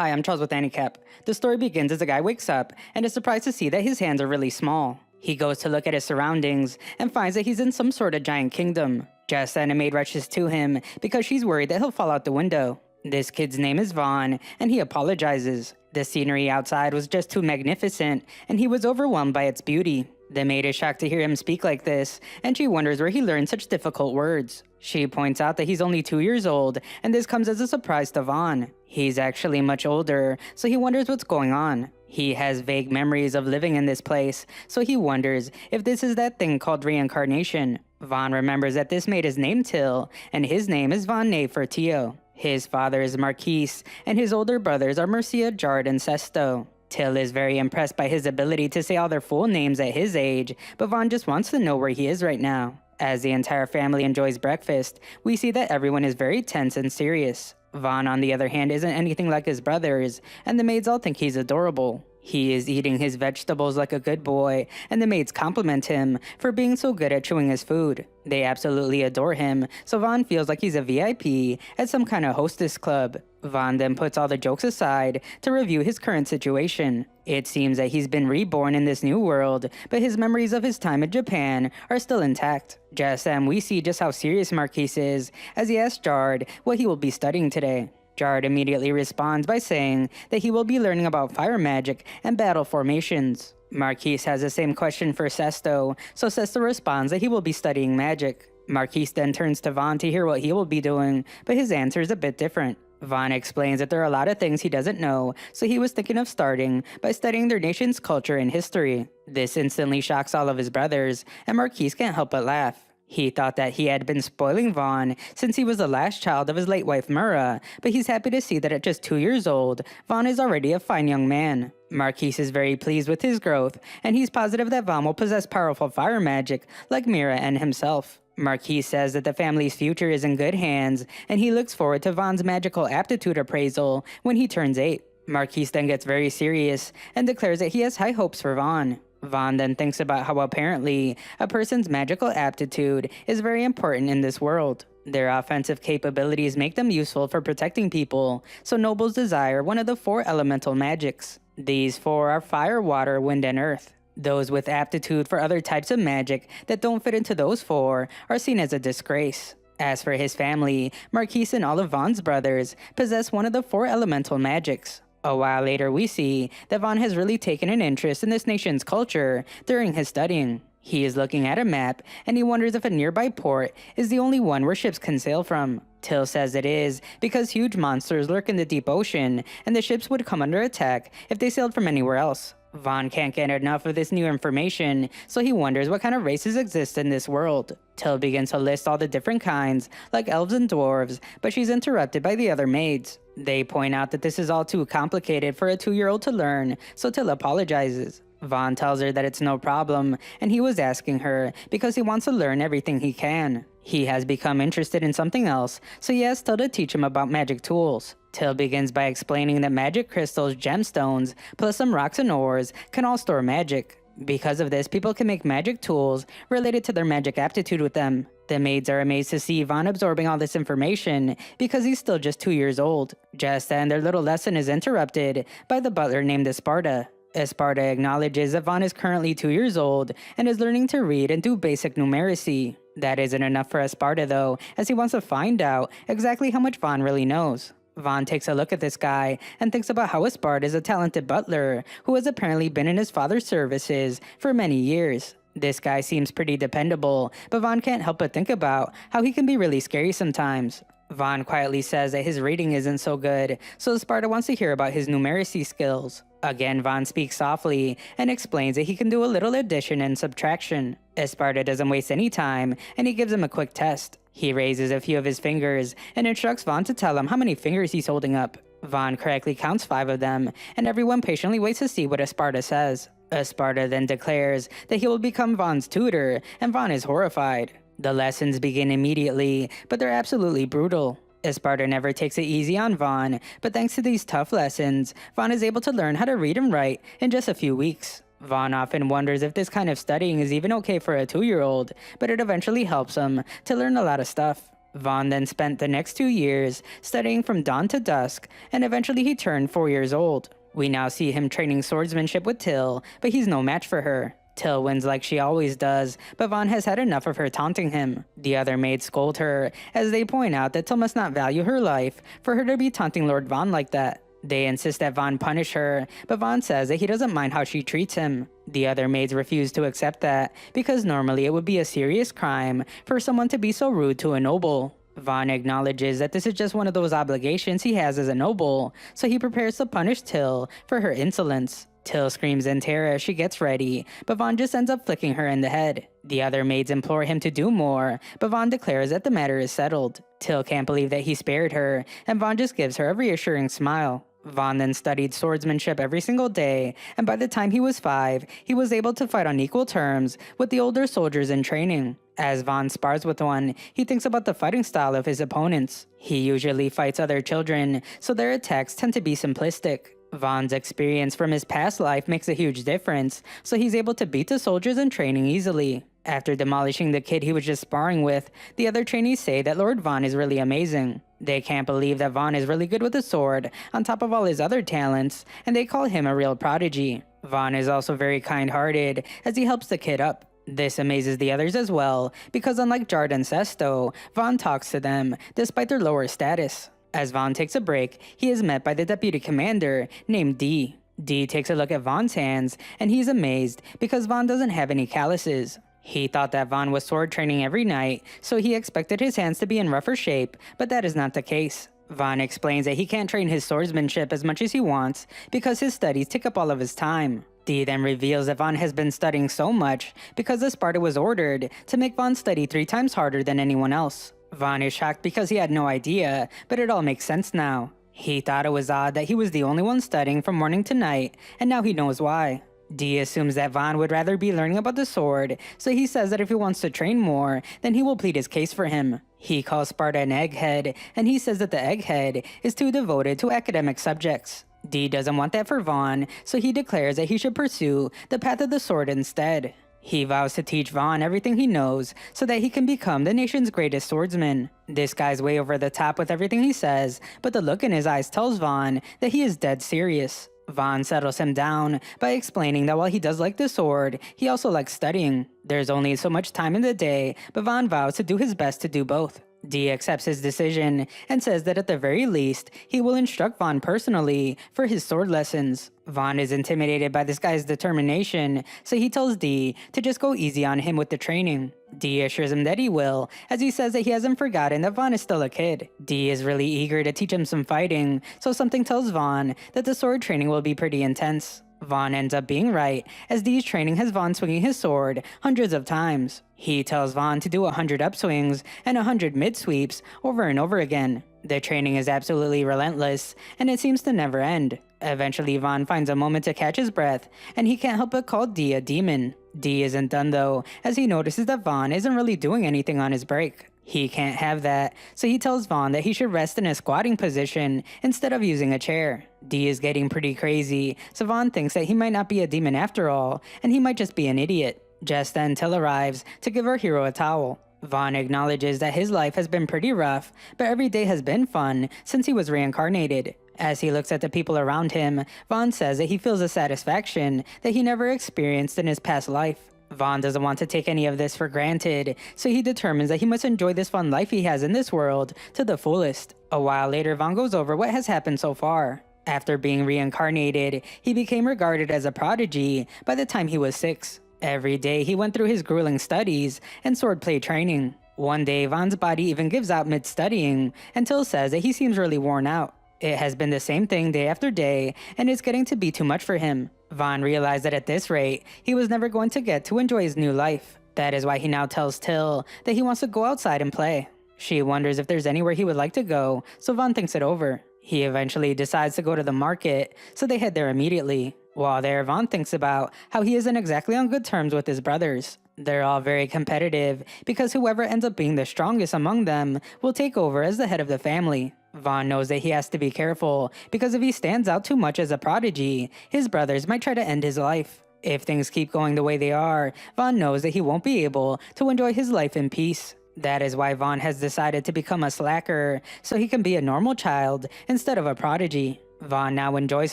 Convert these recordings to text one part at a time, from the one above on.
Hi, I'm Charles with Handicap. The story begins as a guy wakes up and is surprised to see that his hands are really small. He goes to look at his surroundings and finds that he's in some sort of giant kingdom. Just then a maid rushes to him because she's worried that he'll fall out the window. This kid's name is Vaughn, and he apologizes. The scenery outside was just too magnificent, and he was overwhelmed by its beauty. The maid is shocked to hear him speak like this, and she wonders where he learned such difficult words. She points out that he's only 2 years old, and this comes as a surprise to Vaughn. He's actually much older, so he wonders what's going on. He has vague memories of living in this place, so he wonders if this is that thing called reincarnation. Vaughn remembers that this maid is named Till, and his name is Von Nefertio. His father is Marquise, and his older brothers are Mercia, Jard, and Sesto. Till is very impressed by his ability to say all their full names at his age, but Vaughn just wants to know where he is right now. As the entire family enjoys breakfast, we see that everyone is very tense and serious. Vaughn, on the other hand, isn't anything like his brothers, and the maids all think he's adorable. He is eating his vegetables like a good boy, and the maids compliment him for being so good at chewing his food. They absolutely adore him, so Vaughn feels like he's a VIP at some kind of hostess club. Vaughn then puts all the jokes aside to review his current situation. It seems that he's been reborn in this new world, but his memories of his time in Japan are still intact. Just then we see just how serious Marquise is as he asks Jard what he will be studying today. Jard immediately responds by saying that he will be learning about fire magic and battle formations. Marquise has the same question for Sesto, so Sesto responds that he will be studying magic. Marquise then turns to Vaughn to hear what he will be doing, but his answer is a bit different. Vaughn explains that there are a lot of things he doesn't know, so he was thinking of starting by studying their nation's culture and history. This instantly shocks all of his brothers, and Marquise can't help but laugh. He thought that he had been spoiling Vaughn since he was the last child of his late wife Mura, but he's happy to see that at just 2 years old, Vaughn is already a fine young man. Marquise is very pleased with his growth, and he's positive that Vaughn will possess powerful fire magic like Mira and himself. Marquise says that the family's future is in good hands, and he looks forward to Vaughn's magical aptitude appraisal when he turns 8. Marquise then gets very serious and declares that he has high hopes for Vaughn. Vaughn then thinks about how apparently a person's magical aptitude is very important in this world. Their offensive capabilities make them useful for protecting people, so nobles desire one of the 4 elemental magics. These 4 are fire, water, wind, and earth. Those with aptitude for other types of magic that don't fit into those 4 are seen as a disgrace. As for his family, Marquise and all of Vaughn's brothers possess one of the 4 elemental magics. A while later we see that Vaughn has really taken an interest in this nation's culture during his studying. He is looking at a map, and he wonders if a nearby port is the only one where ships can sail from. Till says it is, because huge monsters lurk in the deep ocean, and the ships would come under attack if they sailed from anywhere else. Vaughn can't get enough of this new information, so he wonders what kind of races exist in this world. Till begins to list all the different kinds, like elves and dwarves, but she's interrupted by the other maids. They point out that this is all too complicated for a 2-year-old to learn, so Till apologizes. Vaughn tells her that it's no problem, and he was asking her because he wants to learn everything he can. He has become interested in something else, so he asks Till to teach him about magic tools. Till begins by explaining that magic crystals, gemstones, plus some rocks and ores can all store magic. Because of this, people can make magic tools related to their magic aptitude with them. The maids are amazed to see Vaughn absorbing all this information because he's still just 2 years old. Just then, their little lesson is interrupted by the butler named Esparta. Esparta acknowledges that Vaughn is currently 2 years old and is learning to read and do basic numeracy. That isn't enough for Esparta though, as he wants to find out exactly how much Vaughn really knows. Vaughn takes a look at this guy and thinks about how Esparta is a talented butler who has apparently been in his father's services for many years. This guy seems pretty dependable, but Vaughn can't help but think about how he can be really scary sometimes. Vaughn quietly says that his reading isn't so good, so Esparta wants to hear about his numeracy skills. Again, Vaughn speaks softly and explains that he can do a little addition and subtraction. Esparta doesn't waste any time, and he gives him a quick test. He raises a few of his fingers and instructs Vaughn to tell him how many fingers he's holding up. Vaughn correctly counts 5 of them, and everyone patiently waits to see what Esparta says. Esparta then declares that he will become Vaughn's tutor, and Vaughn is horrified. The lessons begin immediately, but they're absolutely brutal. Esparta never takes it easy on Vaughn, but thanks to these tough lessons, Vaughn is able to learn how to read and write in just a few weeks. Vaughn often wonders if this kind of studying is even okay for a 2-year-old, but it eventually helps him to learn a lot of stuff. Vaughn then spent the next 2 years studying from dawn to dusk, and eventually he turned 4 years old. We now see him training swordsmanship with Till, but he's no match for her. Till wins like she always does, but Vaughn has had enough of her taunting him. The other maids scold her, as they point out that Till must not value her life for her to be taunting Lord Vaughn like that. They insist that Vaughn punish her, but Vaughn says that he doesn't mind how she treats him. The other maids refuse to accept that, because normally it would be a serious crime for someone to be so rude to a noble. Vaughn acknowledges that this is just one of those obligations he has as a noble, so he prepares to punish Till for her insolence. Till screams in terror as she gets ready, but Vaughn just ends up flicking her in the head. The other maids implore him to do more, but Vaughn declares that the matter is settled. Till can't believe that he spared her, and Vaughn just gives her a reassuring smile. Vaughn then studied swordsmanship every single day, and by the time he was 5, he was able to fight on equal terms with the older soldiers in training. As Vaughn spars with one, he thinks about the fighting style of his opponents. He usually fights other children, so their attacks tend to be simplistic. Vaughn's experience from his past life makes a huge difference, so he's able to beat the soldiers in training easily. After demolishing the kid he was just sparring with, the other trainees say that Lord Vaughn is really amazing. They can't believe that Vaughn is really good with a sword, on top of all his other talents, and they call him a real prodigy. Vaughn is also very kind-hearted, as he helps the kid up. This amazes the others as well, because unlike Jard and Sesto, Vaughn talks to them, despite their lower status. As Vaughn takes a break, he is met by the deputy commander, named D. D takes a look at Vaughn's hands, and he's amazed, because Vaughn doesn't have any calluses. He thought that Vaughn was sword training every night, so he expected his hands to be in rougher shape, but that is not the case. Vaughn explains that he can't train his swordsmanship as much as he wants, because his studies take up all of his time. D then reveals that Vaughn has been studying so much because the Sparta was ordered to make Vaughn study 3 times harder than anyone else. Vaughn is shocked because he had no idea, but it all makes sense now. He thought it was odd that he was the only one studying from morning to night, and now he knows why. D assumes that Vaughn would rather be learning about the sword, so he says that if he wants to train more, then he will plead his case for him. He calls Sparta an egghead, and he says that the egghead is too devoted to academic subjects. D doesn't want that for Vaughn, so he declares that he should pursue the path of the sword instead. He vows to teach Vaughn everything he knows so that he can become the nation's greatest swordsman. This guy's way over the top with everything he says, but the look in his eyes tells Vaughn that he is dead serious. Vaughn settles him down by explaining that while he does like the sword, he also likes studying. There's only so much time in the day, but Vaughn vows to do his best to do both. D accepts his decision and says that at the very least, he will instruct Vaughn personally for his sword lessons. Vaughn is intimidated by this guy's determination, so he tells D to just go easy on him with the training. D assures him that he will, as he says that he hasn't forgotten that Vaughn is still a kid. D is really eager to teach him some fighting, so something tells Vaughn that the sword training will be pretty intense. Vaughn ends up being right, as D's training has Vaughn swinging his sword hundreds of times. He tells Vaughn to do 100 upswings and 100 mid-sweeps over and over again. The training is absolutely relentless, and it seems to never end. Eventually, Vaughn finds a moment to catch his breath, and he can't help but call D a demon. D isn't done though, as he notices that Vaughn isn't really doing anything on his break. He can't have that, so he tells Vaughn that he should rest in a squatting position instead of using a chair. D is getting pretty crazy, so Vaughn thinks that he might not be a demon after all, and he might just be an idiot. Just then Till arrives to give our hero a towel. Vaughn acknowledges that his life has been pretty rough, but every day has been fun since he was reincarnated. As he looks at the people around him, Vaughn says that he feels a satisfaction that he never experienced in his past life. Vaughn doesn't want to take any of this for granted, so he determines that he must enjoy this fun life he has in this world to the fullest. A while later, Vaughn goes over what has happened so far. After being reincarnated, he became regarded as a prodigy by the time he was 6. Every day, he went through his grueling studies and swordplay training. One day, Vaughn's body even gives out mid-studying, and Till says that he seems really worn out. It has been the same thing day after day, and it's getting to be too much for him. Vaughn realized that at this rate, he was never going to get to enjoy his new life. That is why he now tells Till that he wants to go outside and play. She wonders if there's anywhere he would like to go, so Vaughn thinks it over. He eventually decides to go to the market, so they head there immediately. While there, Vaughn thinks about how he isn't exactly on good terms with his brothers. They're all very competitive, because whoever ends up being the strongest among them will take over as the head of the family. Vaughn knows that he has to be careful, because if he stands out too much as a prodigy, his brothers might try to end his life. If things keep going the way they are, Vaughn knows that he won't be able to enjoy his life in peace. That is why Vaughn has decided to become a slacker, so he can be a normal child instead of a prodigy. Vaughn now enjoys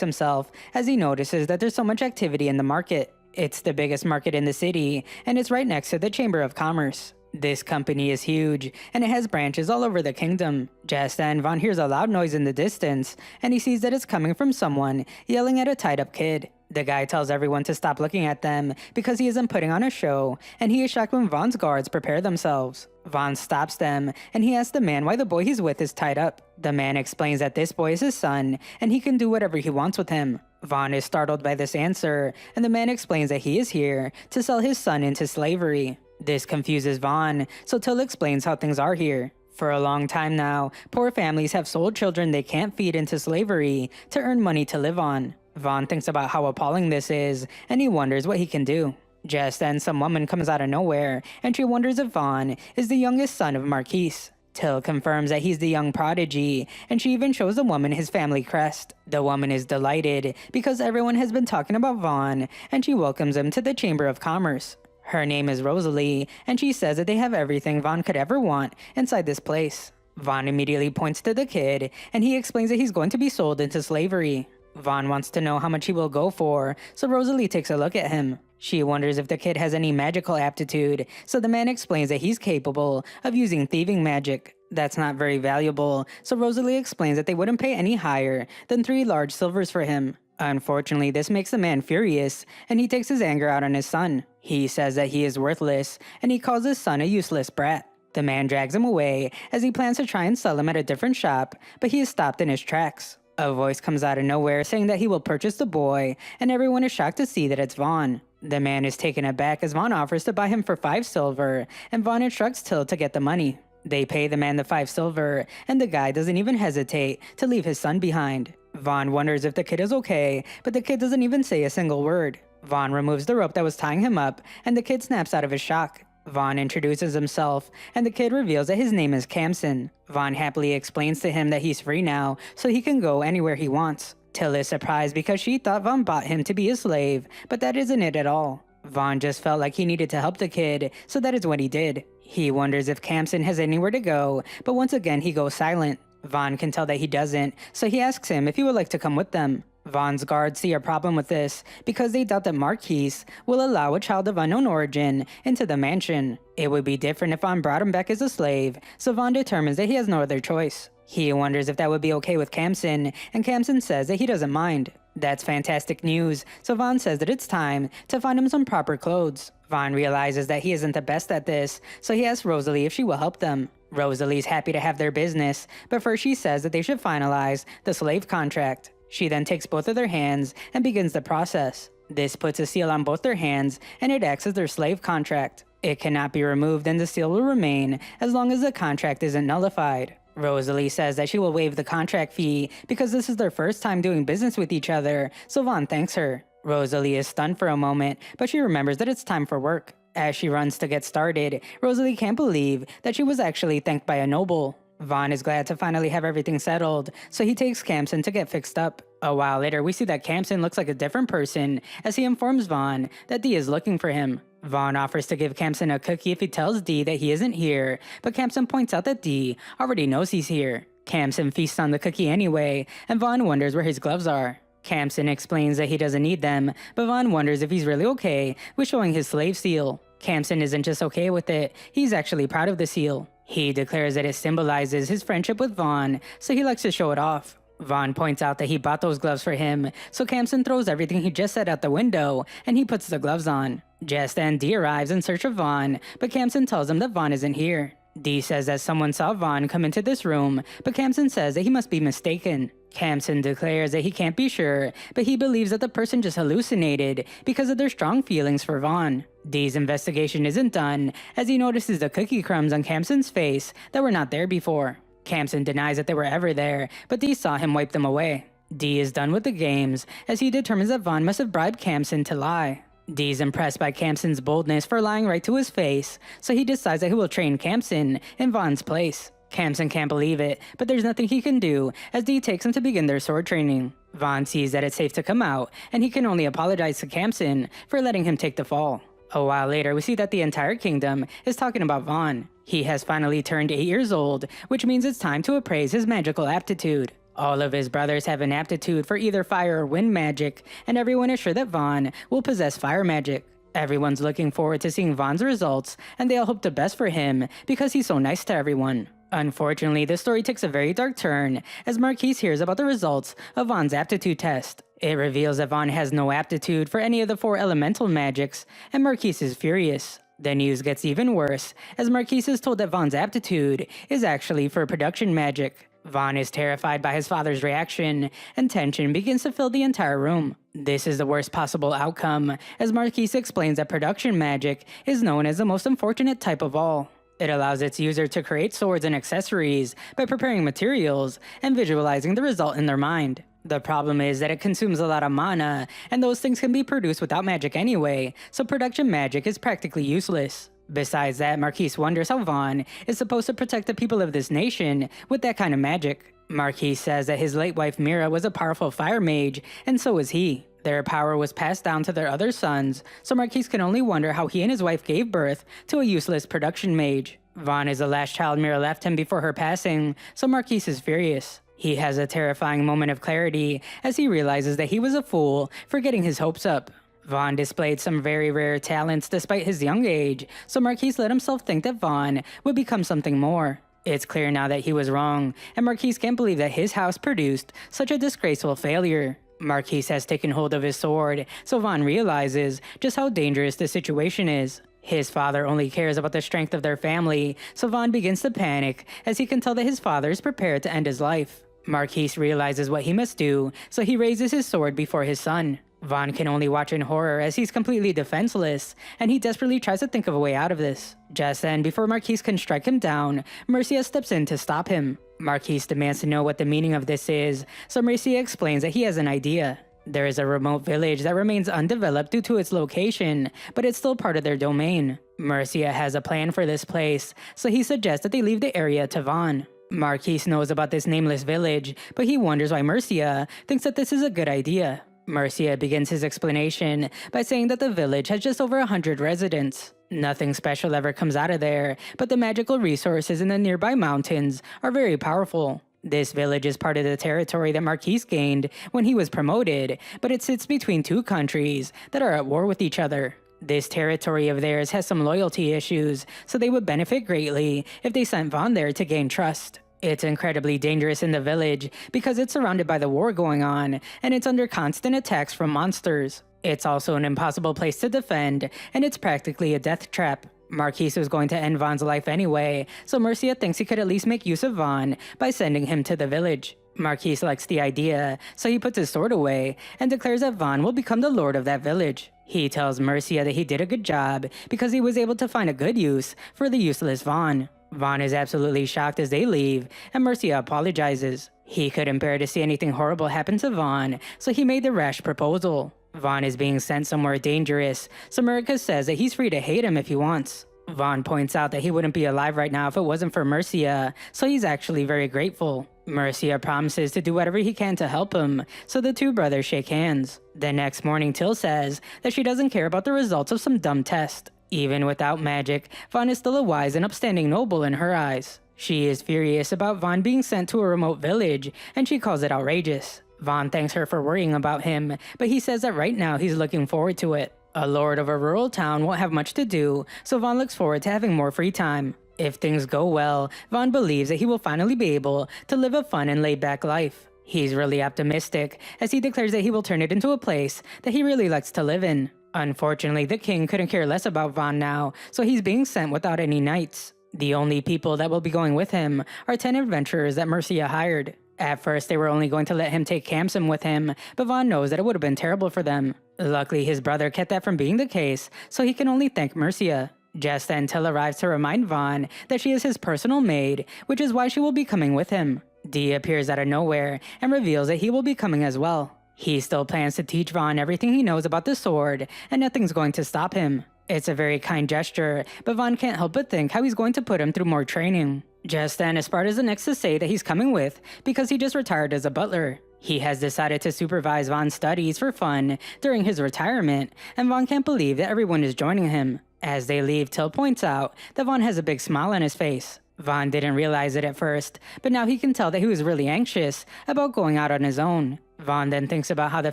himself as he notices that there's so much activity in the market. It's the biggest market in the city, and it's right next to the Chamber of Commerce. This company is huge, and it has branches all over the kingdom. Just then, Vaughn hears a loud noise in the distance, and he sees that it's coming from someone yelling at a tied-up kid. The guy tells everyone to stop looking at them because he isn't putting on a show, and he is shocked when Vaughn's guards prepare themselves. Vaughn stops them, and he asks the man why the boy he's with is tied up. The man explains that this boy is his son, and he can do whatever he wants with him. Vaughn is startled by this answer, and the man explains that he is here to sell his son into slavery. This confuses Vaughn, so Till explains how things are here. For a long time now, poor families have sold children they can't feed into slavery to earn money to live on. Vaughn thinks about how appalling this is, and he wonders what he can do. Just then, some woman comes out of nowhere, and she wonders if Vaughn is the youngest son of Marquise. Till confirms that he's the young prodigy, and she even shows the woman his family crest. The woman is delighted because everyone has been talking about Vaughn, and she welcomes him to the Chamber of Commerce. Her name is Rosalie, and she says that they have everything Vaughn could ever want inside this place. Vaughn immediately points to the kid, and he explains that he's going to be sold into slavery. Vaughn wants to know how much he will go for, so Rosalie takes a look at him. She wonders if the kid has any magical aptitude, so the man explains that he's capable of using thieving magic. That's not very valuable, so Rosalie explains that they wouldn't pay any higher than 3 large silvers for him. Unfortunately, this makes the man furious, and he takes his anger out on his son. He says that he is worthless, and he calls his son a useless brat. The man drags him away as he plans to try and sell him at a different shop, but he is stopped in his tracks. A voice comes out of nowhere saying that he will purchase the boy, and everyone is shocked to see that it's Vaughn. The man is taken aback as Vaughn offers to buy him for 5 silver, and Vaughn instructs Till to get the money. They pay the man the 5 silver, and the guy doesn't even hesitate to leave his son behind. Vaughn wonders if the kid is okay, but the kid doesn't even say a single word. Vaughn removes the rope that was tying him up, and the kid snaps out of his shock. Vaughn introduces himself, and the kid reveals that his name is Kamson. Vaughn happily explains to him that he's free now, so he can go anywhere he wants. Till is surprised because she thought Vaughn bought him to be a slave, but that isn't it at all. Vaughn just felt like he needed to help the kid, so that is what he did. He wonders if Kamson has anywhere to go, but once again he goes silent. Vaughn can tell that he doesn't, so he asks him if he would like to come with them. Vaughn's guards see a problem with this because they doubt that Marquise will allow a child of unknown origin into the mansion. It would be different if Vaughn brought him back as a slave, so Vaughn determines that he has no other choice. He wonders if that would be okay with Kamson, and Kamson says that he doesn't mind. That's fantastic news, so Vaughn says that it's time to find him some proper clothes. Vaughn realizes that he isn't the best at this, so he asks Rosalie if she will help them. Rosalie's happy to have their business, but first she says that they should finalize the slave contract. She then takes both of their hands and begins the process. This puts a seal on both their hands, and it acts as their slave contract. It cannot be removed, and the seal will remain as long as the contract isn't nullified. Rosalie says that she will waive the contract fee because this is their first time doing business with each other, so Vaughn thanks her. Rosalie is stunned for a moment, but she remembers that it's time for work. As she runs to get started, Rosalie can't believe that she was actually thanked by a noble. Vaughn is glad to finally have everything settled, so he takes Kamson to get fixed up. A while later, we see that Kamson looks like a different person as he informs Vaughn that Dee is looking for him. Vaughn offers to give Kamson a cookie if he tells Dee that he isn't here, but Kamson points out that Dee already knows he's here. Kamson feasts on the cookie anyway, and Vaughn wonders where his gloves are. Kamson explains that he doesn't need them, but Vaughn wonders if he's really okay with showing his slave seal. Kamson isn't just okay with it, he's actually proud of the seal. He declares that it symbolizes his friendship with Vaughn, so he likes to show it off. Vaughn points out that he bought those gloves for him, so Kamson throws everything he just said out the window, and he puts the gloves on. Just then, Dee arrives in search of Vaughn, but Kamson tells him that Vaughn isn't here. Dee says that someone saw Vaughn come into this room, but Kamson says that he must be mistaken. Kamson declares that he can't be sure, but he believes that the person just hallucinated because of their strong feelings for Vaughn. Dee's investigation isn't done, as he notices the cookie crumbs on Kamson's face that were not there before. Kamson denies that they were ever there, but Dee saw him wipe them away. Dee is done with the games, as he determines that Vaughn must have bribed Kamson to lie. Dee's impressed by Kamson's boldness for lying right to his face, so he decides that he will train Kamson in Vaughn's place. Kamson can't believe it, but there's nothing he can do as Dee takes him to begin their sword training. Vaughn sees that it's safe to come out, and he can only apologize to Kamson for letting him take the fall. A while later, we see that the entire kingdom is talking about Vaughn. He has finally turned 8 years old, which means it's time to appraise his magical aptitude. All of his brothers have an aptitude for either fire or wind magic, and everyone is sure that Vaughn will possess fire magic. Everyone's looking forward to seeing Vaughn's results, and they all hope the best for him because he's so nice to everyone. Unfortunately, the story takes a very dark turn as Marquise hears about the results of Vaughn's aptitude test. It reveals that Vaughn has no aptitude for any of the 4 elemental magics, and Marquise is furious. The news gets even worse as Marquise is told that Vaughn's aptitude is actually for production magic. Vaughn is terrified by his father's reaction, and tension begins to fill the entire room. This is the worst possible outcome, as Marquise explains that production magic is known as the most unfortunate type of all. It allows its user to create swords and accessories by preparing materials and visualizing the result in their mind. The problem is that it consumes a lot of mana, and those things can be produced without magic anyway, so production magic is practically useless. Besides that, Marquise wonders how Vaughn is supposed to protect the people of this nation with that kind of magic. Marquise says that his late wife Mira was a powerful fire mage, and so was he. Their power was passed down to their other sons, so Marquise can only wonder how he and his wife gave birth to a useless production mage. Vaughn is the last child Mira left him before her passing, so Marquise is furious. He has a terrifying moment of clarity as he realizes that he was a fool for getting his hopes up. Vaughn displayed some very rare talents despite his young age, so Marquise let himself think that Vaughn would become something more. It's clear now that he was wrong, and Marquise can't believe that his house produced such a disgraceful failure. Marquise has taken hold of his sword, so Vaughn realizes just how dangerous the situation is. His father only cares about the strength of their family, so Vaughn begins to panic as he can tell that his father is prepared to end his life. Marquise realizes what he must do, so he raises his sword before his son. Vaughn can only watch in horror as he's completely defenseless, and he desperately tries to think of a way out of this. Just then, before Marquise can strike him down, Mercia steps in to stop him. Marquise demands to know what the meaning of this is, so Mercia explains that he has an idea. There is a remote village that remains undeveloped due to its location, but it's still part of their domain. Mercia has a plan for this place, so he suggests that they leave the area to Vaughn. Marquise knows about this nameless village, but he wonders why Mercia thinks that this is a good idea. Mercia begins his explanation by saying that the village has just over 100 residents. Nothing special ever comes out of there, but the magical resources in the nearby mountains are very powerful. This village is part of the territory that Marquise gained when he was promoted, but it sits between 2 countries that are at war with each other. This territory of theirs has some loyalty issues, so they would benefit greatly if they sent Vaughn there to gain trust. It's incredibly dangerous in the village because it's surrounded by the war going on, and it's under constant attacks from monsters. It's also an impossible place to defend, and it's practically a death trap. Marquise was going to end Vaughn's life anyway, so Mercia thinks he could at least make use of Vaughn by sending him to the village. Marquise likes the idea, so he puts his sword away and declares that Vaughn will become the lord of that village. He tells Mercia that he did a good job because he was able to find a good use for the useless Vaughn. Vaughn is absolutely shocked as they leave, and Mercia apologizes. He couldn't bear to see anything horrible happen to Vaughn, so he made the rash proposal. Vaughn is being sent somewhere dangerous, so Mercia says that he's free to hate him if he wants. Vaughn points out that he wouldn't be alive right now if it wasn't for Mercia, so he's actually very grateful. Mercia promises to do whatever he can to help him, so the 2 brothers shake hands. The next morning, Till says that she doesn't care about the results of some dumb test. Even without magic, Vaughn is still a wise and upstanding noble in her eyes. She is furious about Vaughn being sent to a remote village, and she calls it outrageous. Vaughn thanks her for worrying about him, but he says that right now he's looking forward to it. A lord of a rural town won't have much to do, so Vaughn looks forward to having more free time. If things go well, Vaughn believes that he will finally be able to live a fun and laid-back life. He's really optimistic, as he declares that he will turn it into a place that he really likes to live in. Unfortunately, the king couldn't care less about Vaughn now, so he's being sent without any knights. The only people that will be going with him are 10 adventurers that Mercia hired. At first, they were only going to let him take Kamsim with him, but Vaughn knows that it would have been terrible for them. Luckily, his brother kept that from being the case, so he can only thank Mercia. Just then, Till arrives to remind Vaughn that she is his personal maid, which is why she will be coming with him. Dee appears out of nowhere and reveals that he will be coming as well. He still plans to teach Vaughn everything he knows about the sword, and nothing's going to stop him. It's a very kind gesture, but Vaughn can't help but think how he's going to put him through more training. Just then, Esparta's the next to say that he's coming with because he just retired as a butler. He has decided to supervise Vaughn's studies for fun during his retirement, and Vaughn can't believe that everyone is joining him. As they leave, Till points out that Vaughn has a big smile on his face. Vaughn didn't realize it at first, but now he can tell that he was really anxious about going out on his own. Vaughn then thinks about how the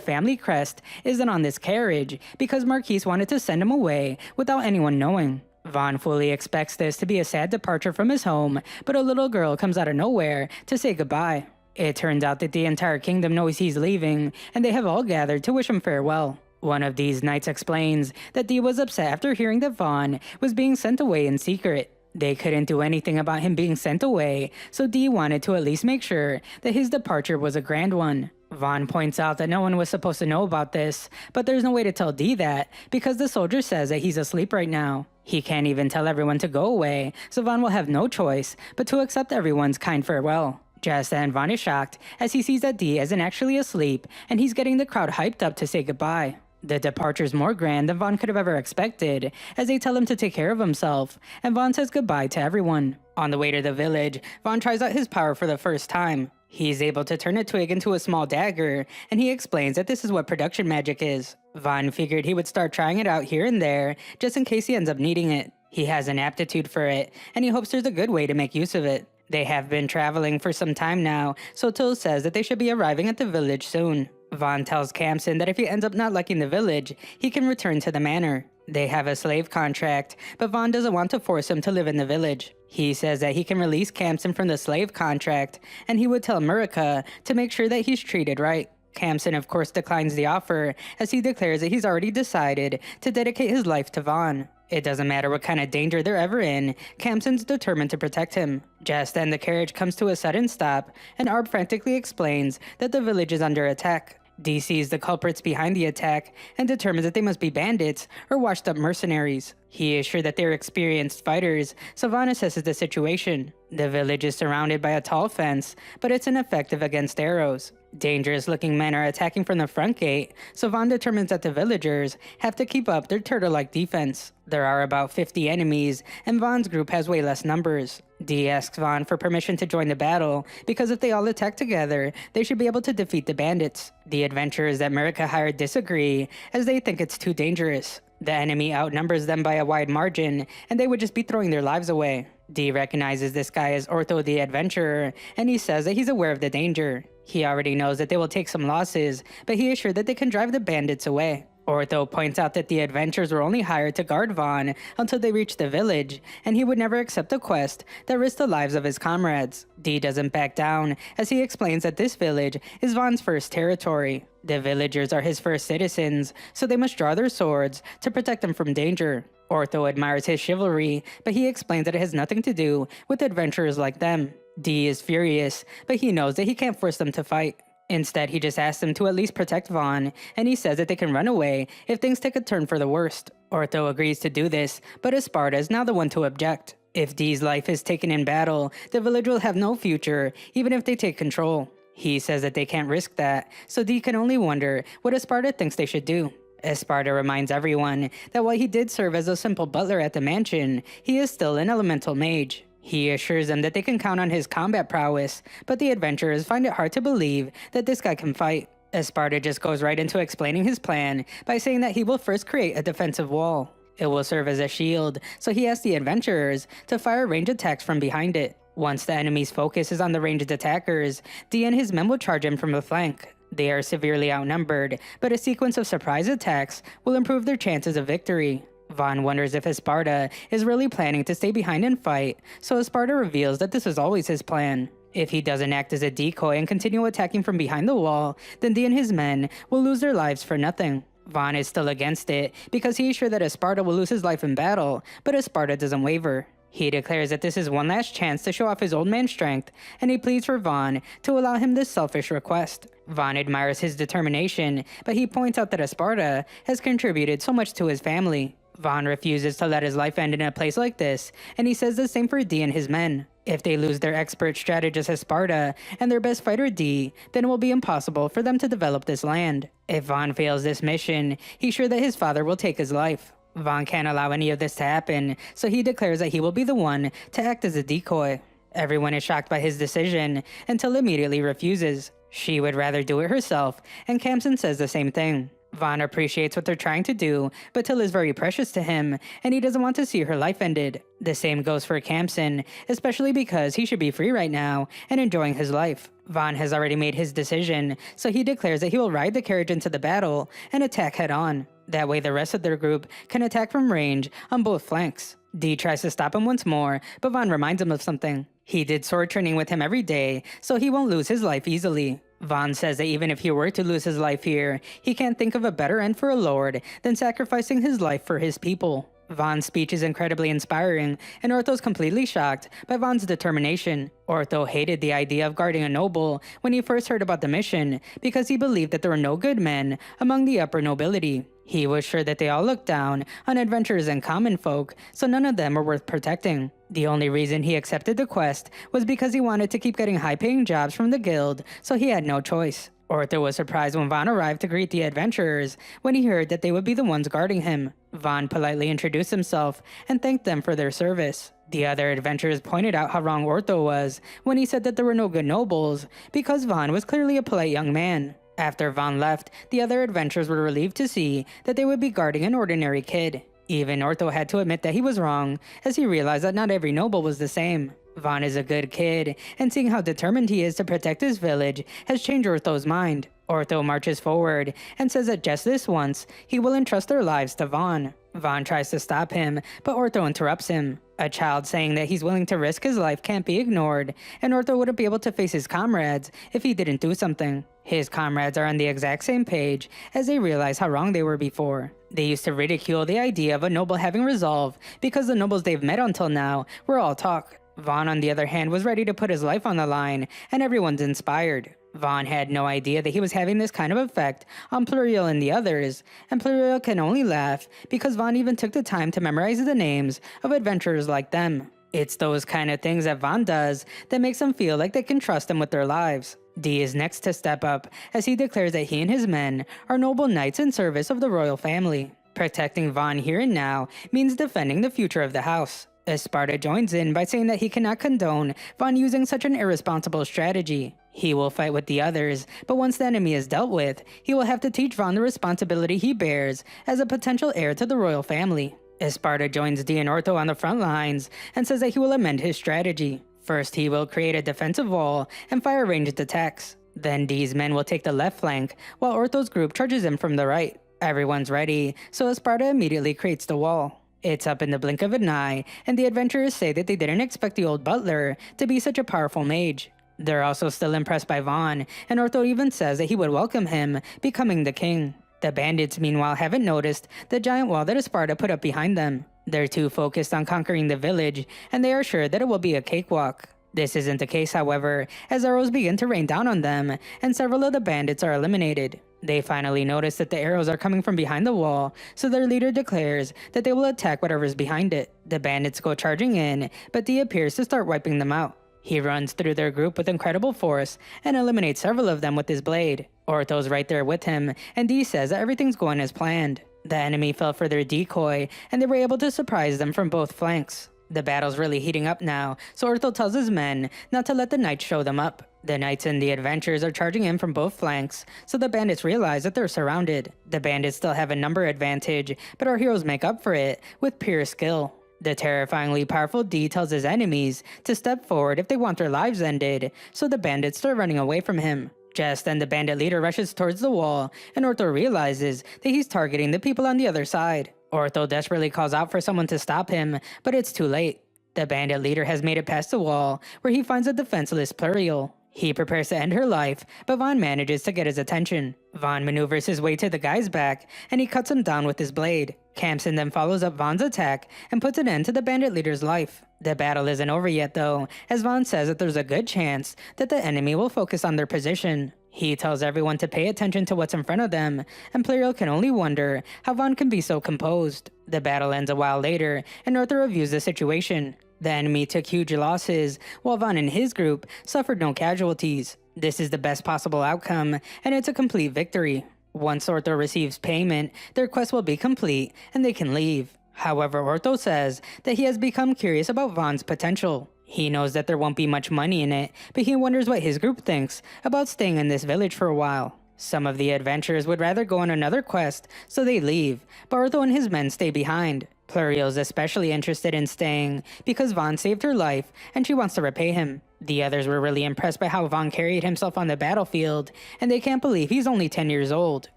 family crest isn't on this carriage because Marquise wanted to send him away without anyone knowing. Vaughn fully expects this to be a sad departure from his home, but a little girl comes out of nowhere to say goodbye. It turns out that the entire kingdom knows he's leaving, and they have all gathered to wish him farewell. One of these knights explains that Dee was upset after hearing that Vaughn was being sent away in secret. They couldn't do anything about him being sent away, so Dee wanted to at least make sure that his departure was a grand one. Vaughn points out that no one was supposed to know about this, but there's no way to tell Dee that because the soldier says that he's asleep right now. He can't even tell everyone to go away, so Vaughn will have no choice but to accept everyone's kind farewell. Just then, Vaughn is shocked as he sees that Dee isn't actually asleep and he's getting the crowd hyped up to say goodbye. The departure's more grand than Vaughn could have ever expected, as they tell him to take care of himself, and Vaughn says goodbye to everyone. On the way to the village, Vaughn tries out his power for the first time. He's able to turn a twig into a small dagger, and he explains that this is what production magic is. Vaughn figured he would start trying it out here and there, just in case he ends up needing it. He has an aptitude for it, and he hopes there's a good way to make use of it. They have been traveling for some time now, so Till says that they should be arriving at the village soon. Vaughn tells Kamsin that if he ends up not liking the village, he can return to the manor. They have a slave contract, but Vaughn doesn't want to force him to live in the village. He says that he can release Kamsin from the slave contract, and he would tell Murica to make sure that he's treated right. Kamsin of course declines the offer, as he declares that he's already decided to dedicate his life to Vaughn. It doesn't matter what kind of danger they're ever in, Kamsin's determined to protect him. Just then the carriage comes to a sudden stop, and Arb frantically explains that the village is under attack. Dee sees the culprits behind the attack and determines that they must be bandits or washed up mercenaries. He is sure that they're experienced fighters, so Vaughn assesses the situation. The village is surrounded by a tall fence, but it's ineffective against arrows. Dangerous looking men are attacking from the front gate, so Vaughn determines that the villagers have to keep up their turtle-like defense. There are about 50 enemies, and Vaughn's group has way less numbers. Dee asks Vaughn for permission to join the battle, because if they all attack together, they should be able to defeat the bandits. The adventurers that Murica hired disagree, as they think it's too dangerous. The enemy outnumbers them by a wide margin, and they would just be throwing their lives away. Dee recognizes this guy as Ortho the Adventurer, and he says that he's aware of the danger. He already knows that they will take some losses, but he is sure that they can drive the bandits away. Ortho points out that the adventurers were only hired to guard Vaughn until they reached the village, and he would never accept a quest that risked the lives of his comrades. Dee doesn't back down, as he explains that this village is Vaughn's first territory. The villagers are his first citizens, so they must draw their swords to protect them from danger. Ortho admires his chivalry, but he explains that it has nothing to do with adventurers like them. Dee is furious, but he knows that he can't force them to fight. Instead, he just asks them to at least protect Vaughn, and he says that they can run away if things take a turn for the worst. Ortho agrees to do this, but Esparta is now the one to object. If Dee's life is taken in battle, the village will have no future, even if they take control. He says that they can't risk that, so Dee can only wonder what Esparta thinks they should do. Esparta reminds everyone that while he did serve as a simple butler at the mansion, he is still an elemental mage. He assures them that they can count on his combat prowess, but the adventurers find it hard to believe that this guy can fight. Esparta just goes right into explaining his plan by saying that he will first create a defensive wall. It will serve as a shield, so he asks the adventurers to fire ranged attacks from behind it. Once the enemy's focus is on the ranged attackers, Dee and his men will charge him from the flank. They are severely outnumbered, but a sequence of surprise attacks will improve their chances of victory. Vaughn wonders if Esparta is really planning to stay behind and fight, so Esparta reveals that this is always his plan. If he doesn't act as a decoy and continue attacking from behind the wall, then Dee and his men will lose their lives for nothing. Vaughn is still against it because he is sure that Esparta will lose his life in battle, but Esparta doesn't waver. He declares that this is one last chance to show off his old man strength, and he pleads for Vaughn to allow him this selfish request. Vaughn admires his determination, but he points out that Esparta has contributed so much to his family. Vaughn refuses to let his life end in a place like this, and he says the same for Dee and his men. If they lose their expert strategist Esparta and their best fighter Dee, then it will be impossible for them to develop this land. If Vaughn fails this mission, he's sure that his father will take his life. Vaughn can't allow any of this to happen, so he declares that he will be the one to act as a decoy. Everyone is shocked by his decision, until immediately refuses. She would rather do it herself, and Kamsen says the same thing. Vaughn appreciates what they're trying to do, but Till is very precious to him, and he doesn't want to see her life ended. The same goes for Kamsen, especially because he should be free right now and enjoying his life. Vaughn has already made his decision, so he declares that he will ride the carriage into the battle and attack head-on. That way the rest of their group can attack from range on both flanks. Dee tries to stop him once more, but Vaughn reminds him of something. He did sword training with him every day, so he won't lose his life easily. Vaughn says that even if he were to lose his life here, he can't think of a better end for a lord than sacrificing his life for his people. Vaughn's speech is incredibly inspiring, and Ortho's completely shocked by Vaughn's determination. Ortho hated the idea of guarding a noble when he first heard about the mission because he believed that there were no good men among the upper nobility. He was sure that they all looked down on adventurers and common folk, so none of them were worth protecting. The only reason he accepted the quest was because he wanted to keep getting high-paying jobs from the guild, so he had no choice. Ortho was surprised when Vaughn arrived to greet the adventurers when he heard that they would be the ones guarding him. Vaughn politely introduced himself and thanked them for their service. The other adventurers pointed out how wrong Ortho was when he said that there were no good nobles, because Vaughn was clearly a polite young man. After Vaughn left, the other adventurers were relieved to see that they would be guarding an ordinary kid. Even Ortho had to admit that he was wrong, as he realized that not every noble was the same. Vaughn is a good kid, and seeing how determined he is to protect his village has changed Ortho's mind. Ortho marches forward and says that just this once, he will entrust their lives to Vaughn. Vaughn tries to stop him, but Ortho interrupts him. A child saying that he's willing to risk his life can't be ignored, and Ortho wouldn't be able to face his comrades if he didn't do something. His comrades are on the exact same page as they realize how wrong they were before. They used to ridicule the idea of a noble having resolve because the nobles they've met until now were all talk. Vaughn, on the other hand, was ready to put his life on the line, and everyone's inspired. Vaughn had no idea that he was having this kind of effect on Pluriel and the others, and Pluriel can only laugh because Vaughn even took the time to memorize the names of adventurers like them. It's those kind of things that Vaughn does that makes them feel like they can trust him with their lives. Dee is next to step up as he declares that he and his men are noble knights in service of the royal family. Protecting Vaughn here and now means defending the future of the house. Esparta joins in by saying that he cannot condone Vaughn using such an irresponsible strategy. He will fight with the others, but once the enemy is dealt with, he will have to teach Vaughn the responsibility he bears as a potential heir to the royal family. Esparta joins Dee and Ortho on the front lines and says that he will amend his strategy. First, he will create a defensive wall and fire ranged attacks. Then Dee's men will take the left flank, while Ortho's group charges in from the right. Everyone's ready, so Esparta immediately creates the wall. It's up in the blink of an eye, and the adventurers say that they didn't expect the old butler to be such a powerful mage. They're also still impressed by Vaughn, and Ortho even says that he would welcome him becoming the king. The bandits, meanwhile, haven't noticed the giant wall that Esparta put up behind them. They're too focused on conquering the village, and they are sure that it will be a cakewalk. This isn't the case, however, as arrows begin to rain down on them, and several of the bandits are eliminated. They finally notice that the arrows are coming from behind the wall, so their leader declares that they will attack whatever's behind it. The bandits go charging in, but Dee appears to start wiping them out. He runs through their group with incredible force and eliminates several of them with his blade. Ortho's right there with him, and Dee says that everything's going as planned. The enemy fell for their decoy, and they were able to surprise them from both flanks. The battle's really heating up now, so Ortho tells his men not to let the knights show them up. The knights and the adventurers are charging in from both flanks, so the bandits realize that they're surrounded. The bandits still have a number advantage, but our heroes make up for it with pure skill. The terrifyingly powerful Dee tells his enemies to step forward if they want their lives ended, so the bandits start running away from him. Just then the bandit leader rushes towards the wall, and Ortho realizes that he's targeting the people on the other side. Ortho desperately calls out for someone to stop him, but it's too late. The bandit leader has made it past the wall, where he finds a defenseless Pluriel. He prepares to end her life, but Vaughn manages to get his attention. Vaughn maneuvers his way to the guy's back, and he cuts him down with his blade. Kamsen then follows up Vaughn's attack and puts an end to the bandit leader's life. The battle isn't over yet though, as Vaughn says that there's a good chance that the enemy will focus on their position. He tells everyone to pay attention to what's in front of them, and Pluriel can only wonder how Vaughn can be so composed. The battle ends a while later, and Arthur reviews the situation. The enemy took huge losses, while Vaughn and his group suffered no casualties. This is the best possible outcome, and it's a complete victory. Once Ortho receives payment, their quest will be complete, and they can leave. However, Ortho says that he has become curious about Vaughn's potential. He knows that there won't be much money in it, but he wonders what his group thinks about staying in this village for a while. Some of the adventurers would rather go on another quest, so they leave, but Ortho and his men stay behind. Pluriel is especially interested in staying because Vaughn saved her life and she wants to repay him. The others were really impressed by how Vaughn carried himself on the battlefield, and they can't believe he's only 10 years old.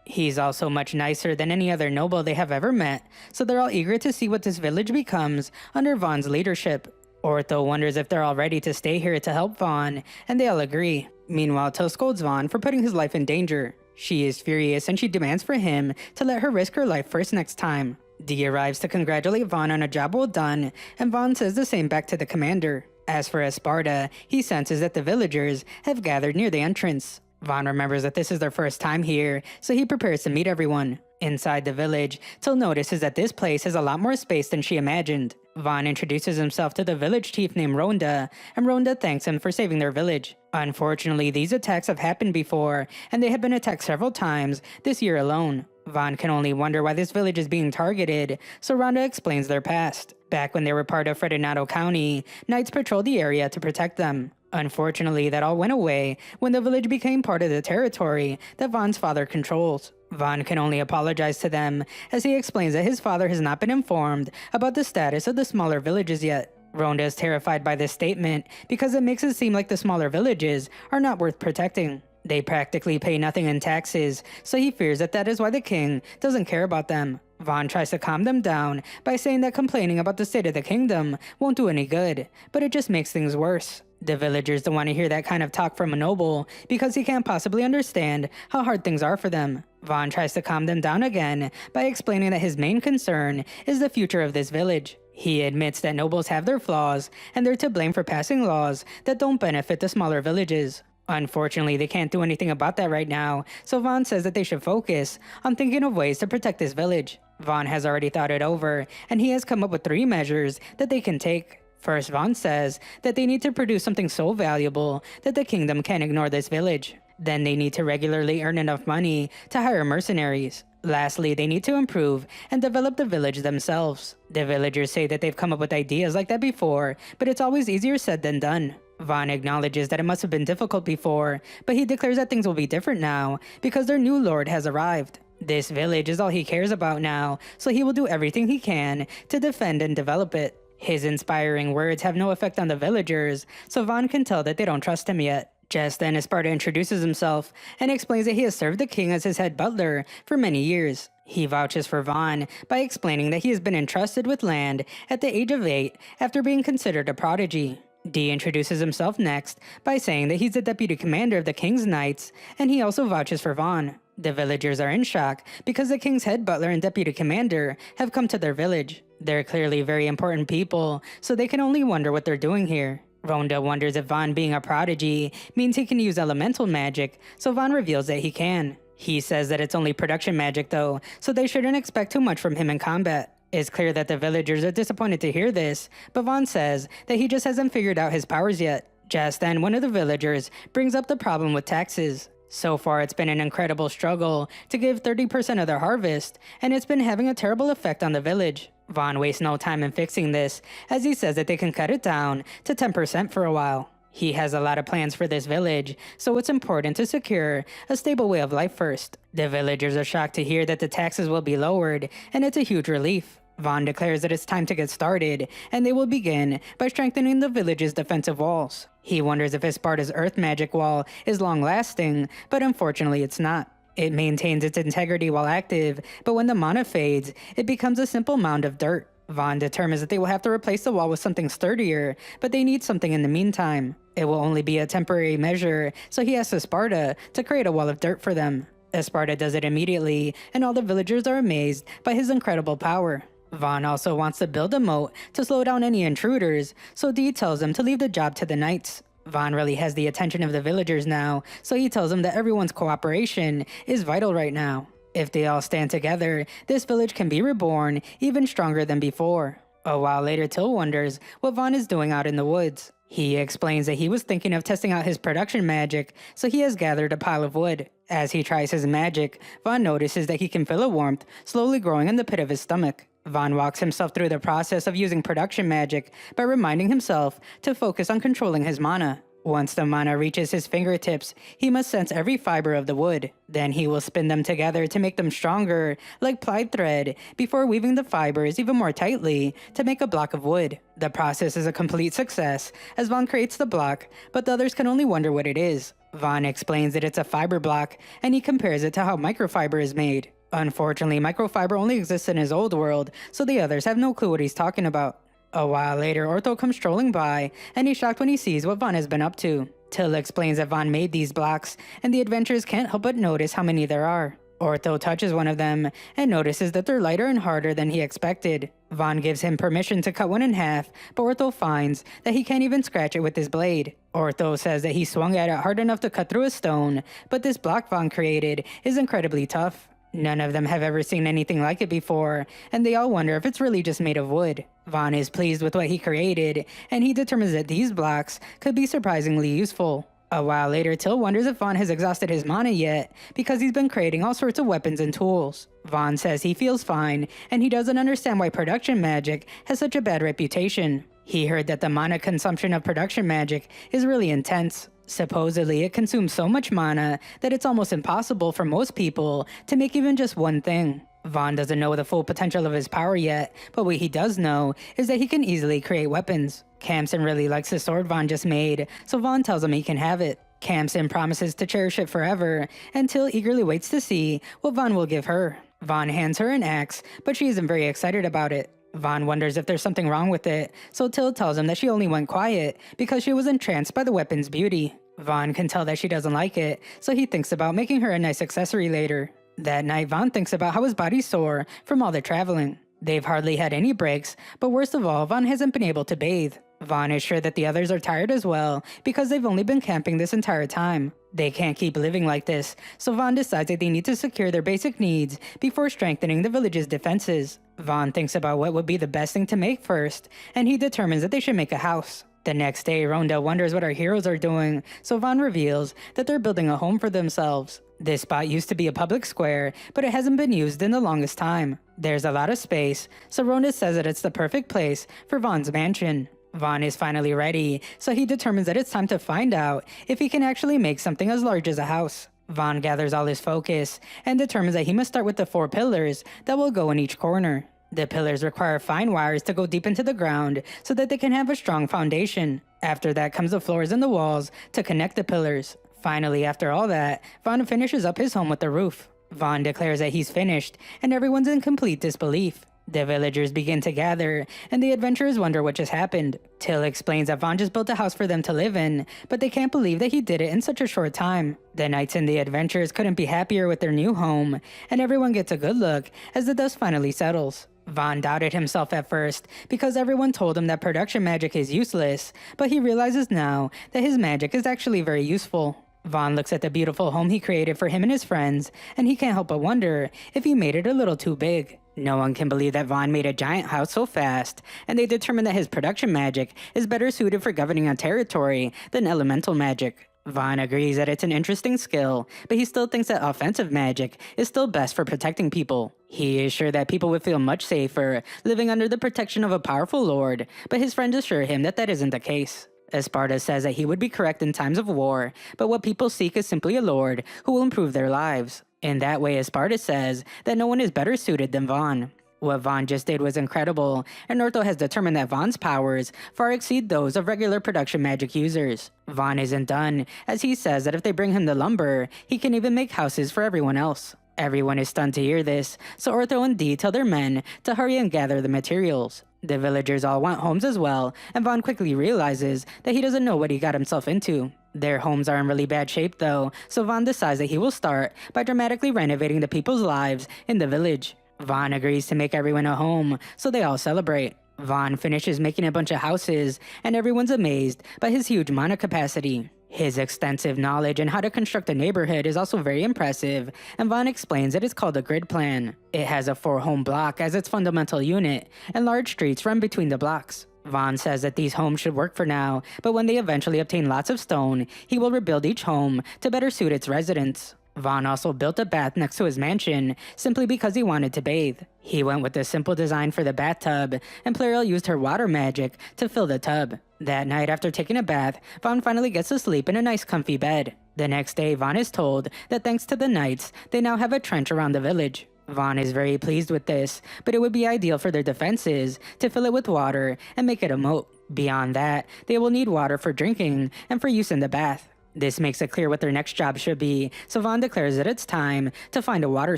He's also much nicer than any other noble they have ever met, so they're all eager to see what this village becomes under Vaughn's leadership. Ortho wonders if they're all ready to stay here to help Vaughn, and they all agree. Meanwhile, Till scolds Vaughn for putting his life in danger. She is furious and she demands for him to let her risk her life first next time. Dee arrives to congratulate Vaughn on a job well done, and Vaughn says the same back to the commander. As for Esparta, he senses that the villagers have gathered near the entrance. Vaughn remembers that this is their first time here, so he prepares to meet everyone. Inside the village, Till notices that this place has a lot more space than she imagined. Vaughn introduces himself to the village chief named Rhonda, and Rhonda thanks him for saving their village. Unfortunately, these attacks have happened before, and they have been attacked several times this year alone. Vaughn can only wonder why this village is being targeted, so Rhonda explains their past. Back when they were part of Fredinato County, knights patrolled the area to protect them. Unfortunately, that all went away when the village became part of the territory that Vaughn's father controls. Vaughn can only apologize to them, as he explains that his father has not been informed about the status of the smaller villages yet. Rhonda is terrified by this statement because it makes it seem like the smaller villages are not worth protecting. They practically pay nothing in taxes, so he fears that that is why the king doesn't care about them. Vaughn tries to calm them down by saying that complaining about the state of the kingdom won't do any good, but it just makes things worse. The villagers don't want to hear that kind of talk from a noble because he can't possibly understand how hard things are for them. Vaughn tries to calm them down again by explaining that his main concern is the future of this village. He admits that nobles have their flaws and they're to blame for passing laws that don't benefit the smaller villages. Unfortunately, they can't do anything about that right now, so Vaughn says that they should focus on thinking of ways to protect this village. Vaughn has already thought it over, and he has come up with 3 measures that they can take. First, Vaughn says that they need to produce something so valuable that the kingdom can't ignore this village. Then they need to regularly earn enough money to hire mercenaries. Lastly, they need to improve and develop the village themselves. The villagers say that they've come up with ideas like that before, but it's always easier said than done. Vaughn acknowledges that it must have been difficult before, but he declares that things will be different now because their new lord has arrived. This village is all he cares about now, so he will do everything he can to defend and develop it. His inspiring words have no effect on the villagers, so Vaughn can tell that they don't trust him yet. Just then, Esparta introduces himself and explains that he has served the king as his head butler for many years. He vouches for Vaughn by explaining that he has been entrusted with land at the age of 8 after being considered a prodigy. Dee introduces himself next by saying that he's the deputy commander of the king's knights, and he also vouches for Vaughn. The villagers are in shock because the king's head butler and deputy commander have come to their village. They're clearly very important people, so they can only wonder what they're doing here. Rhonda wonders if Vaughn being a prodigy means he can use elemental magic, so Vaughn reveals that he can. He says that it's only production magic though, so they shouldn't expect too much from him in combat. It's clear that the villagers are disappointed to hear this, but Vaughn says that he just hasn't figured out his powers yet. Just then, one of the villagers brings up the problem with taxes. So far, it's been an incredible struggle to give 30% of their harvest, and it's been having a terrible effect on the village. Vaughn wastes no time in fixing this, as he says that they can cut it down to 10% for a while. He has a lot of plans for this village, so it's important to secure a stable way of life first. The villagers are shocked to hear that the taxes will be lowered, and it's a huge relief. Vaughn declares that it's time to get started, and they will begin by strengthening the village's defensive walls. He wonders if Esparta's earth magic wall is long-lasting, but unfortunately it's not. It maintains its integrity while active, but when the mana fades, it becomes a simple mound of dirt. Vaughn determines that they will have to replace the wall with something sturdier, but they need something in the meantime. It will only be a temporary measure, so he asks Esparta to create a wall of dirt for them. Esparta does it immediately, and all the villagers are amazed by his incredible power. Vaughn also wants to build a moat to slow down any intruders, so Dee tells them to leave the job to the knights. Vaughn really has the attention of the villagers now, so he tells them that everyone's cooperation is vital right now. If they all stand together, this village can be reborn even stronger than before. A while later, Till wonders what Vaughn is doing out in the woods. He explains that he was thinking of testing out his production magic, so he has gathered a pile of wood. As he tries his magic, Vaughn notices that he can feel a warmth slowly growing in the pit of his stomach. Vaughn walks himself through the process of using production magic by reminding himself to focus on controlling his mana. Once the mana reaches his fingertips, he must sense every fiber of the wood. Then he will spin them together to make them stronger, like plied thread, before weaving the fibers even more tightly to make a block of wood. The process is a complete success, as Vaughn creates the block, but the others can only wonder what it is. Vaughn explains that it's a fiber block, and he compares it to how microfiber is made. Unfortunately, microfiber only exists in his old world, so the others have no clue what he's talking about. A while later, Ortho comes strolling by, and he's shocked when he sees what Vaughn has been up to. Till explains that Vaughn made these blocks, and the adventurers can't help but notice how many there are. Ortho touches one of them, and notices that they're lighter and harder than he expected. Vaughn gives him permission to cut one in half, but Ortho finds that he can't even scratch it with his blade. Ortho says that he swung at it hard enough to cut through a stone, but this block Vaughn created is incredibly tough. None of them have ever seen anything like it before, and they all wonder if it's really just made of wood. Vaughn is pleased with what he created, and he determines that these blocks could be surprisingly useful. A while later, Till wonders if Vaughn has exhausted his mana yet, because he's been creating all sorts of weapons and tools. Vaughn says he feels fine, and he doesn't understand why production magic has such a bad reputation. He heard that the mana consumption of production magic is really intense. Supposedly, it consumes so much mana that it's almost impossible for most people to make even just one thing. Vaughn doesn't know the full potential of his power yet, but what he does know is that he can easily create weapons. Kamsen really likes the sword Vaughn just made, so Vaughn tells him he can have it. Kamsen promises to cherish it forever, and Till eagerly waits to see what Vaughn will give her. Vaughn hands her an axe, but she isn't very excited about it. Vaughn wonders if there's something wrong with it, so Till tells him that she only went quiet because she was entranced by the weapon's beauty. Vaughn can tell that she doesn't like it, so he thinks about making her a nice accessory later. That night, Vaughn thinks about how his body's sore from all the traveling. They've hardly had any breaks, but worst of all, Vaughn hasn't been able to bathe. Vaughn is sure that the others are tired as well, because they've only been camping this entire time. They can't keep living like this, so Vaughn decides that they need to secure their basic needs before strengthening the village's defenses. Vaughn thinks about what would be the best thing to make first, and he determines that they should make a house. The next day, Rhonda wonders what our heroes are doing, so Vaughn reveals that they're building a home for themselves. This spot used to be a public square, but it hasn't been used in the longest time. There's a lot of space, so Rhonda says that it's the perfect place for Vaughn's mansion. Vaughn is finally ready, so he determines that it's time to find out if he can actually make something as large as a house. Vaughn gathers all his focus and determines that he must start with the 4 pillars that will go in each corner. The pillars require fine wires to go deep into the ground so that they can have a strong foundation. After that comes the floors and the walls to connect the pillars. Finally, after all that, Vaughn finishes up his home with the roof. Vaughn declares that he's finished, and everyone's in complete disbelief. The villagers begin to gather, and the adventurers wonder what just happened. Till explains that Vaughn just built a house for them to live in, but they can't believe that he did it in such a short time. The knights and the adventurers couldn't be happier with their new home, and everyone gets a good look as the dust finally settles. Vaughn doubted himself at first because everyone told him that production magic is useless, but he realizes now that his magic is actually very useful. Vaughn looks at the beautiful home he created for him and his friends, and he can't help but wonder if he made it a little too big. No one can believe that Vaughn made a giant house so fast, and they determine that his production magic is better suited for governing a territory than elemental magic. Vaughn agrees that it's an interesting skill, but he still thinks that offensive magic is still best for protecting people. He is sure that people would feel much safer living under the protection of a powerful lord, but his friends assure him that that isn't the case. Esparta says that he would be correct in times of war, but what people seek is simply a lord who will improve their lives. In that way, Esparta says that no one is better suited than Vaughn. What Vaughn just did was incredible, and Ortho has determined that Vaughn's powers far exceed those of regular production magic users. Vaughn isn't done, as he says that if they bring him the lumber, he can even make houses for everyone else. Everyone is stunned to hear this, so Ortho and Dee tell their men to hurry and gather the materials. The villagers all want homes as well, and Vaughn quickly realizes that he doesn't know what he got himself into. Their homes are in really bad shape though, so Vaughn decides that he will start by dramatically renovating the people's lives in the village. Vaughn agrees to make everyone a home, so they all celebrate. Vaughn finishes making a bunch of houses, and everyone's amazed by his huge mana capacity. His extensive knowledge in how to construct a neighborhood is also very impressive, and Vaughn explains that it's called a grid plan. It has a 4-home block as its fundamental unit, and large streets run between the blocks. Vaughn says that these homes should work for now, but when they eventually obtain lots of stone, he will rebuild each home to better suit its residents. Vaughn also built a bath next to his mansion simply because he wanted to bathe. He went with a simple design for the bathtub, and Pluriel used her water magic to fill the tub. That night, after taking a bath, Vaughn finally gets to sleep in a nice comfy bed. The next day, Vaughn is told that thanks to the knights, they now have a trench around the village. Vaughn is very pleased with this, but it would be ideal for their defenses to fill it with water and make it a moat. Beyond that, they will need water for drinking and for use in the bath. This makes it clear what their next job should be, so Vaughn declares that it's time to find a water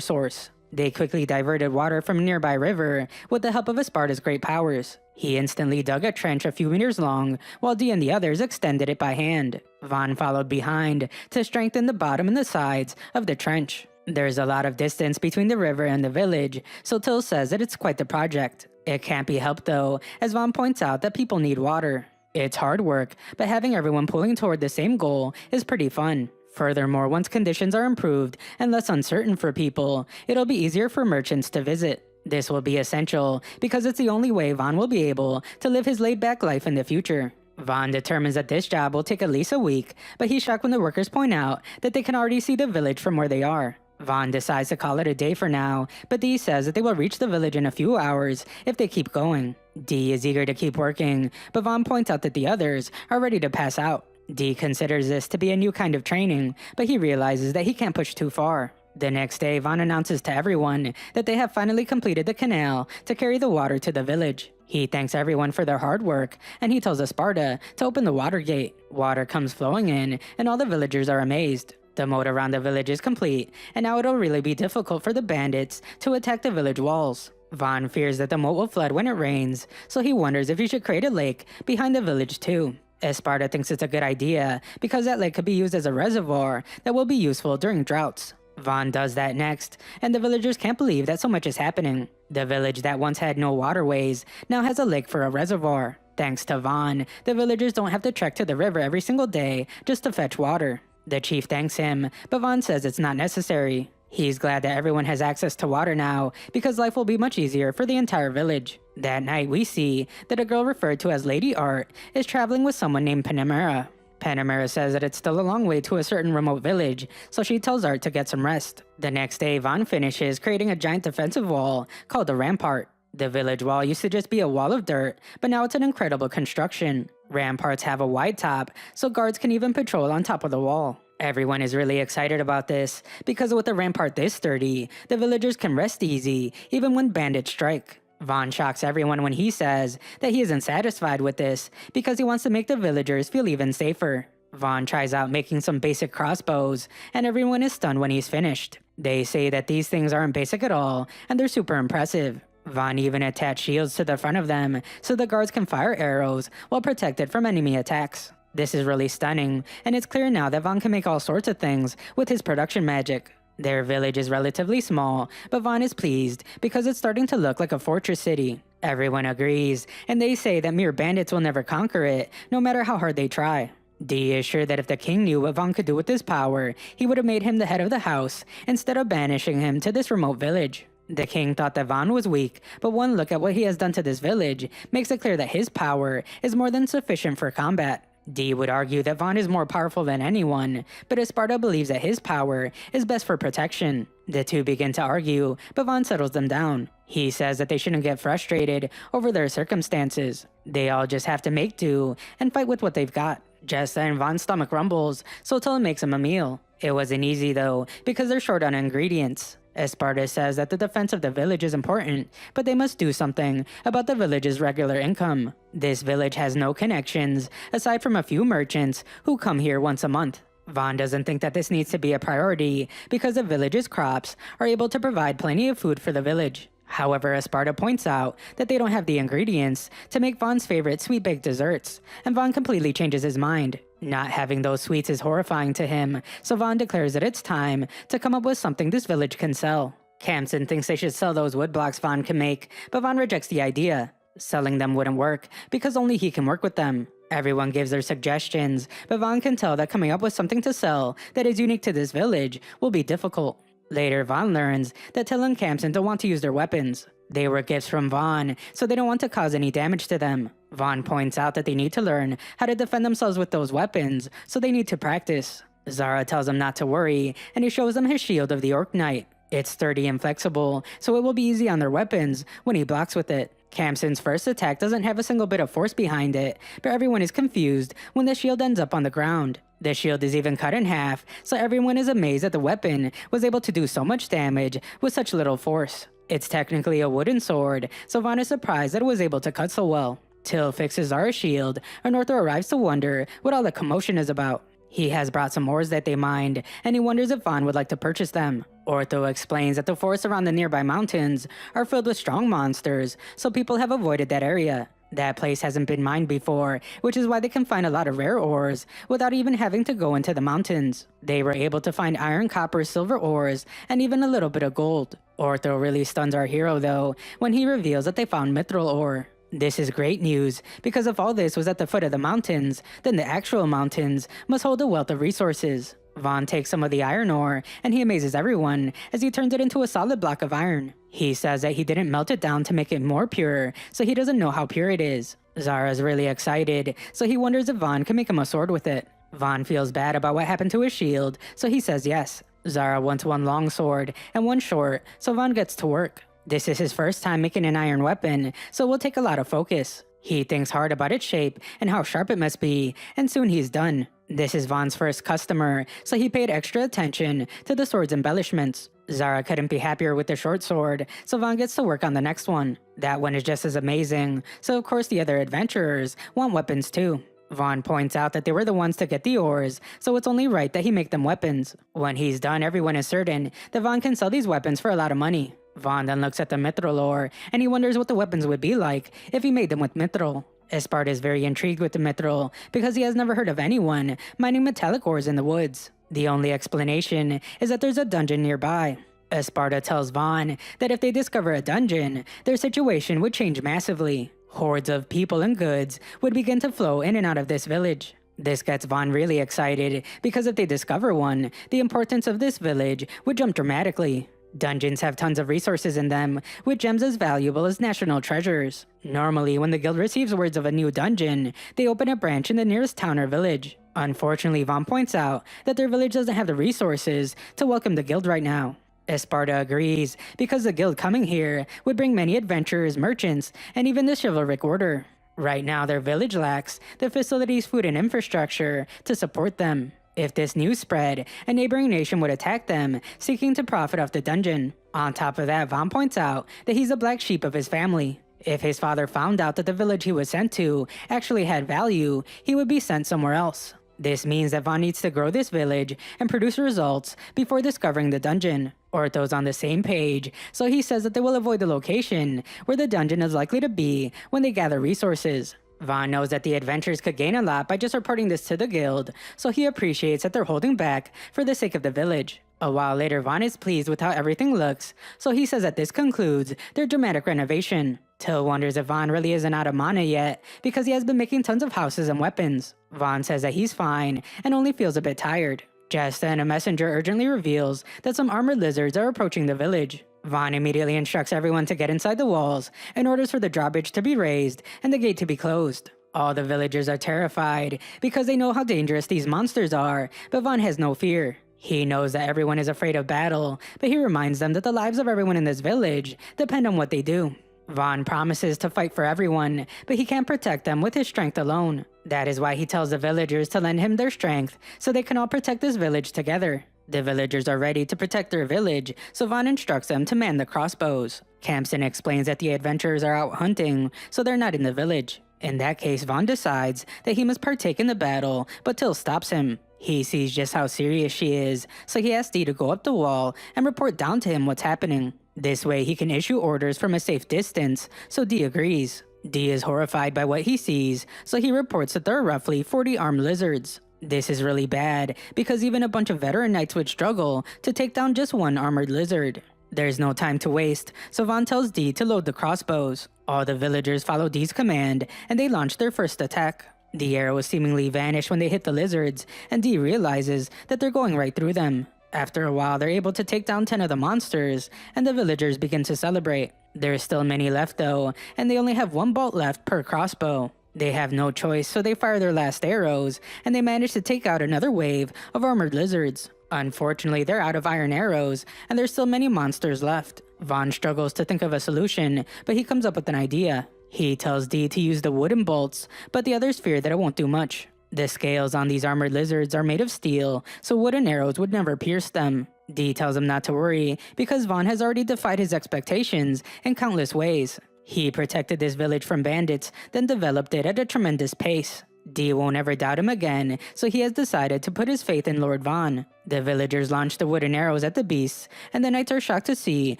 source. They quickly diverted water from a nearby river with the help of Esparta's great powers. He instantly dug a trench a few meters long, while Dee and the others extended it by hand. Vaughn followed behind to strengthen the bottom and the sides of the trench. There's a lot of distance between the river and the village, so Till says that it's quite the project. It can't be helped though, as Vaughn points out that people need water. It's hard work, but having everyone pulling toward the same goal is pretty fun. Furthermore, once conditions are improved and less uncertain for people, it'll be easier for merchants to visit. This will be essential because it's the only way Vaughn will be able to live his laid-back life in the future. Vaughn determines that this job will take at least a week, but he's shocked when the workers point out that they can already see the village from where they are. Vaughn decides to call it a day for now, but Dee says that they will reach the village in a few hours if they keep going. Dee is eager to keep working, but Vaughn points out that the others are ready to pass out. Dee considers this to be a new kind of training, but he realizes that he can't push too far. The next day, Vaughn announces to everyone that they have finally completed the canal to carry the water to the village. He thanks everyone for their hard work, and he tells Esparta to open the water gate. Water comes flowing in, and all the villagers are amazed. The moat around the village is complete, and now it'll really be difficult for the bandits to attack the village walls. Vaughn fears that the moat will flood when it rains, so he wonders if he should create a lake behind the village too. Esparta thinks it's a good idea because that lake could be used as a reservoir that will be useful during droughts. Vaughn does that next, and the villagers can't believe that so much is happening. The village that once had no waterways now has a lake for a reservoir. Thanks to Vaughn, the villagers don't have to trek to the river every single day just to fetch water. The chief thanks him, but Vaughn says it's not necessary. He's glad that everyone has access to water now because life will be much easier for the entire village. That night, we see that a girl referred to as Lady Art is traveling with someone named Panamera. Panamera says that it's still a long way to a certain remote village, so she tells Art to get some rest. The next day, Vaughn finishes creating a giant defensive wall called the Rampart. The village wall used to just be a wall of dirt, but now it's an incredible construction. Ramparts have a wide top, so guards can even patrol on top of the wall. Everyone is really excited about this, because with a rampart this sturdy, the villagers can rest easy, even when bandits strike. Vaughn shocks everyone when he says that he isn't satisfied with this, because he wants to make the villagers feel even safer. Vaughn tries out making some basic crossbows, and everyone is stunned when he's finished. They say that these things aren't basic at all, and they're super impressive. Vaughn even attached shields to the front of them, so the guards can fire arrows while protected from enemy attacks. This is really stunning, and it's clear now that Vaughn can make all sorts of things with his production magic. Their village is relatively small, but Vaughn is pleased because it's starting to look like a fortress city. Everyone agrees, and they say that mere bandits will never conquer it, no matter how hard they try. Dee is sure that if the king knew what Vaughn could do with his power, he would have made him the head of the house instead of banishing him to this remote village. The king thought that Vaughn was weak, but one look at what he has done to this village makes it clear that his power is more than sufficient for combat. Dee would argue that Vaughn is more powerful than anyone, but Esparta believes that his power is best for protection. The two begin to argue, but Vaughn settles them down. He says that they shouldn't get frustrated over their circumstances. They all just have to make do and fight with what they've got. Just then, Vaughn's stomach rumbles, so Till makes him a meal. It wasn't easy though, because they're short on ingredients. Esparta says that the defense of the village is important, but they must do something about the village's regular income. This village has no connections, aside from a few merchants who come here once a month. Vaughn doesn't think that this needs to be a priority, because the village's crops are able to provide plenty of food for the village. However, Esparta points out that they don't have the ingredients to make Vaughn's favorite sweet-baked desserts, and Vaughn completely changes his mind. Not having those sweets is horrifying to him, so Vaughn declares that it's time to come up with something this village can sell. Kamsen thinks they should sell those woodblocks Vaughn can make, but Vaughn rejects the idea. Selling them wouldn't work, because only he can work with them. Everyone gives their suggestions, but Vaughn can tell that coming up with something to sell that is unique to this village will be difficult. Later, Vaughn learns that Till and Kamsen don't want to use their weapons. They were gifts from Vaughn, so they don't want to cause any damage to them. Vaughn points out that they need to learn how to defend themselves with those weapons, so they need to practice. Zara tells him not to worry, and he shows them his shield of the Orc Knight. It's sturdy and flexible, so it will be easy on their weapons when he blocks with it. Kamsen's first attack doesn't have a single bit of force behind it, but everyone is confused when the shield ends up on the ground. The shield is even cut in half, so everyone is amazed that the weapon was able to do so much damage with such little force. It's technically a wooden sword, so Vaughn is surprised that it was able to cut so well. Till fixes Zara's shield, and Arthur arrives to wonder what all the commotion is about. He has brought some ores that they mined, and he wonders if Vaughn would like to purchase them. Ortho explains that the forests around the nearby mountains are filled with strong monsters, so people have avoided that area. That place hasn't been mined before, which is why they can find a lot of rare ores without even having to go into the mountains. They were able to find iron, copper, silver ores, and even a little bit of gold. Ortho really stuns our hero though, when he reveals that they found mithril ore. This is great news, because if all this was at the foot of the mountains, then the actual mountains must hold a wealth of resources. Vaughn takes some of the iron ore, and he amazes everyone as he turns it into a solid block of iron. He says that he didn't melt it down to make it more pure, so he doesn't know how pure it is. Zara's really excited, so he wonders if Vaughn can make him a sword with it. Vaughn feels bad about what happened to his shield, so he says yes. Zara wants one long sword and one short, so Vaughn gets to work. This is his first time making an iron weapon, so it will take a lot of focus. He thinks hard about its shape and how sharp it must be, and soon he's done. This is Vaughn's first customer, so he paid extra attention to the sword's embellishments. Zara couldn't be happier with the short sword, so Vaughn gets to work on the next one. That one is just as amazing, so of course the other adventurers want weapons too. Vaughn points out that they were the ones to get the ores, so it's only right that he make them weapons. When he's done, everyone is certain that Vaughn can sell these weapons for a lot of money. Vaughn then looks at the mithril ore, and he wonders what the weapons would be like if he made them with mithril. Esparta is very intrigued with the mithril because he has never heard of anyone mining metallic ores in the woods. The only explanation is that there's a dungeon nearby. Esparta tells Vaughn that if they discover a dungeon, their situation would change massively. Hordes of people and goods would begin to flow in and out of this village. This gets Vaughn really excited because if they discover one, the importance of this village would jump dramatically. Dungeons have tons of resources in them, with gems as valuable as national treasures. Normally, when the guild receives words of a new dungeon, they open a branch in the nearest town or village. Unfortunately, Vaughn points out that their village doesn't have the resources to welcome the guild right now. Esparta agrees, because the guild coming here would bring many adventurers, merchants, and even the chivalric order. Right now, their village lacks the facilities, food, and infrastructure to support them. If this news spread, a neighboring nation would attack them, seeking to profit off the dungeon. On top of that, Vaughn points out that he's a black sheep of his family. If his father found out that the village he was sent to actually had value, he would be sent somewhere else. This means that Vaughn needs to grow this village and produce results before discovering the dungeon. Ortho's on the same page, so he says that they will avoid the location where the dungeon is likely to be when they gather resources. Vaughn knows that the adventurers could gain a lot by just reporting this to the guild, so he appreciates that they're holding back for the sake of the village. A while later, Vaughn is pleased with how everything looks, so he says that this concludes their dramatic renovation. Till wonders if Vaughn really isn't out of mana yet, because he has been making tons of houses and weapons. Vaughn says that he's fine, and only feels a bit tired. Just then, a messenger urgently reveals that some armored lizards are approaching the village. Vaughn immediately instructs everyone to get inside the walls and orders for the drawbridge to be raised and the gate to be closed. All the villagers are terrified because they know how dangerous these monsters are, but Vaughn has no fear. He knows that everyone is afraid of battle, but he reminds them that the lives of everyone in this village depend on what they do. Vaughn promises to fight for everyone, but he can't protect them with his strength alone. That is why he tells the villagers to lend him their strength so they can all protect this village together. The villagers are ready to protect their village, so Vaughn instructs them to man the crossbows. Kamsen explains that the adventurers are out hunting, so they're not in the village. In that case, Vaughn decides that he must partake in the battle, but Till stops him. He sees just how serious she is, so he asks Dee to go up the wall and report down to him what's happening. This way he can issue orders from a safe distance, so Dee agrees. Dee is horrified by what he sees, so he reports that there are roughly 40 armed lizards. This is really bad, because even a bunch of veteran knights would struggle to take down just one armored lizard. There's no time to waste, so Vaughn tells Dee to load the crossbows. All the villagers follow Dee's command, and they launch their first attack. The arrows seemingly vanish when they hit the lizards, and Dee realizes that they're going right through them. After a while, they're able to take down 10 of the monsters, and the villagers begin to celebrate. There's still many left though, and they only have one bolt left per crossbow. They have no choice, so they fire their last arrows, and they manage to take out another wave of armored lizards. Unfortunately, they're out of iron arrows, and there's still many monsters left. Vaughn struggles to think of a solution, but he comes up with an idea. He tells Dee to use the wooden bolts, but the others fear that it won't do much. The scales on these armored lizards are made of steel, so wooden arrows would never pierce them. Dee tells him not to worry, because Vaughn has already defied his expectations in countless ways. He protected this village from bandits, then developed it at a tremendous pace. Dee won't ever doubt him again, so he has decided to put his faith in Lord Vaughn. The villagers launch the wooden arrows at the beasts, and the knights are shocked to see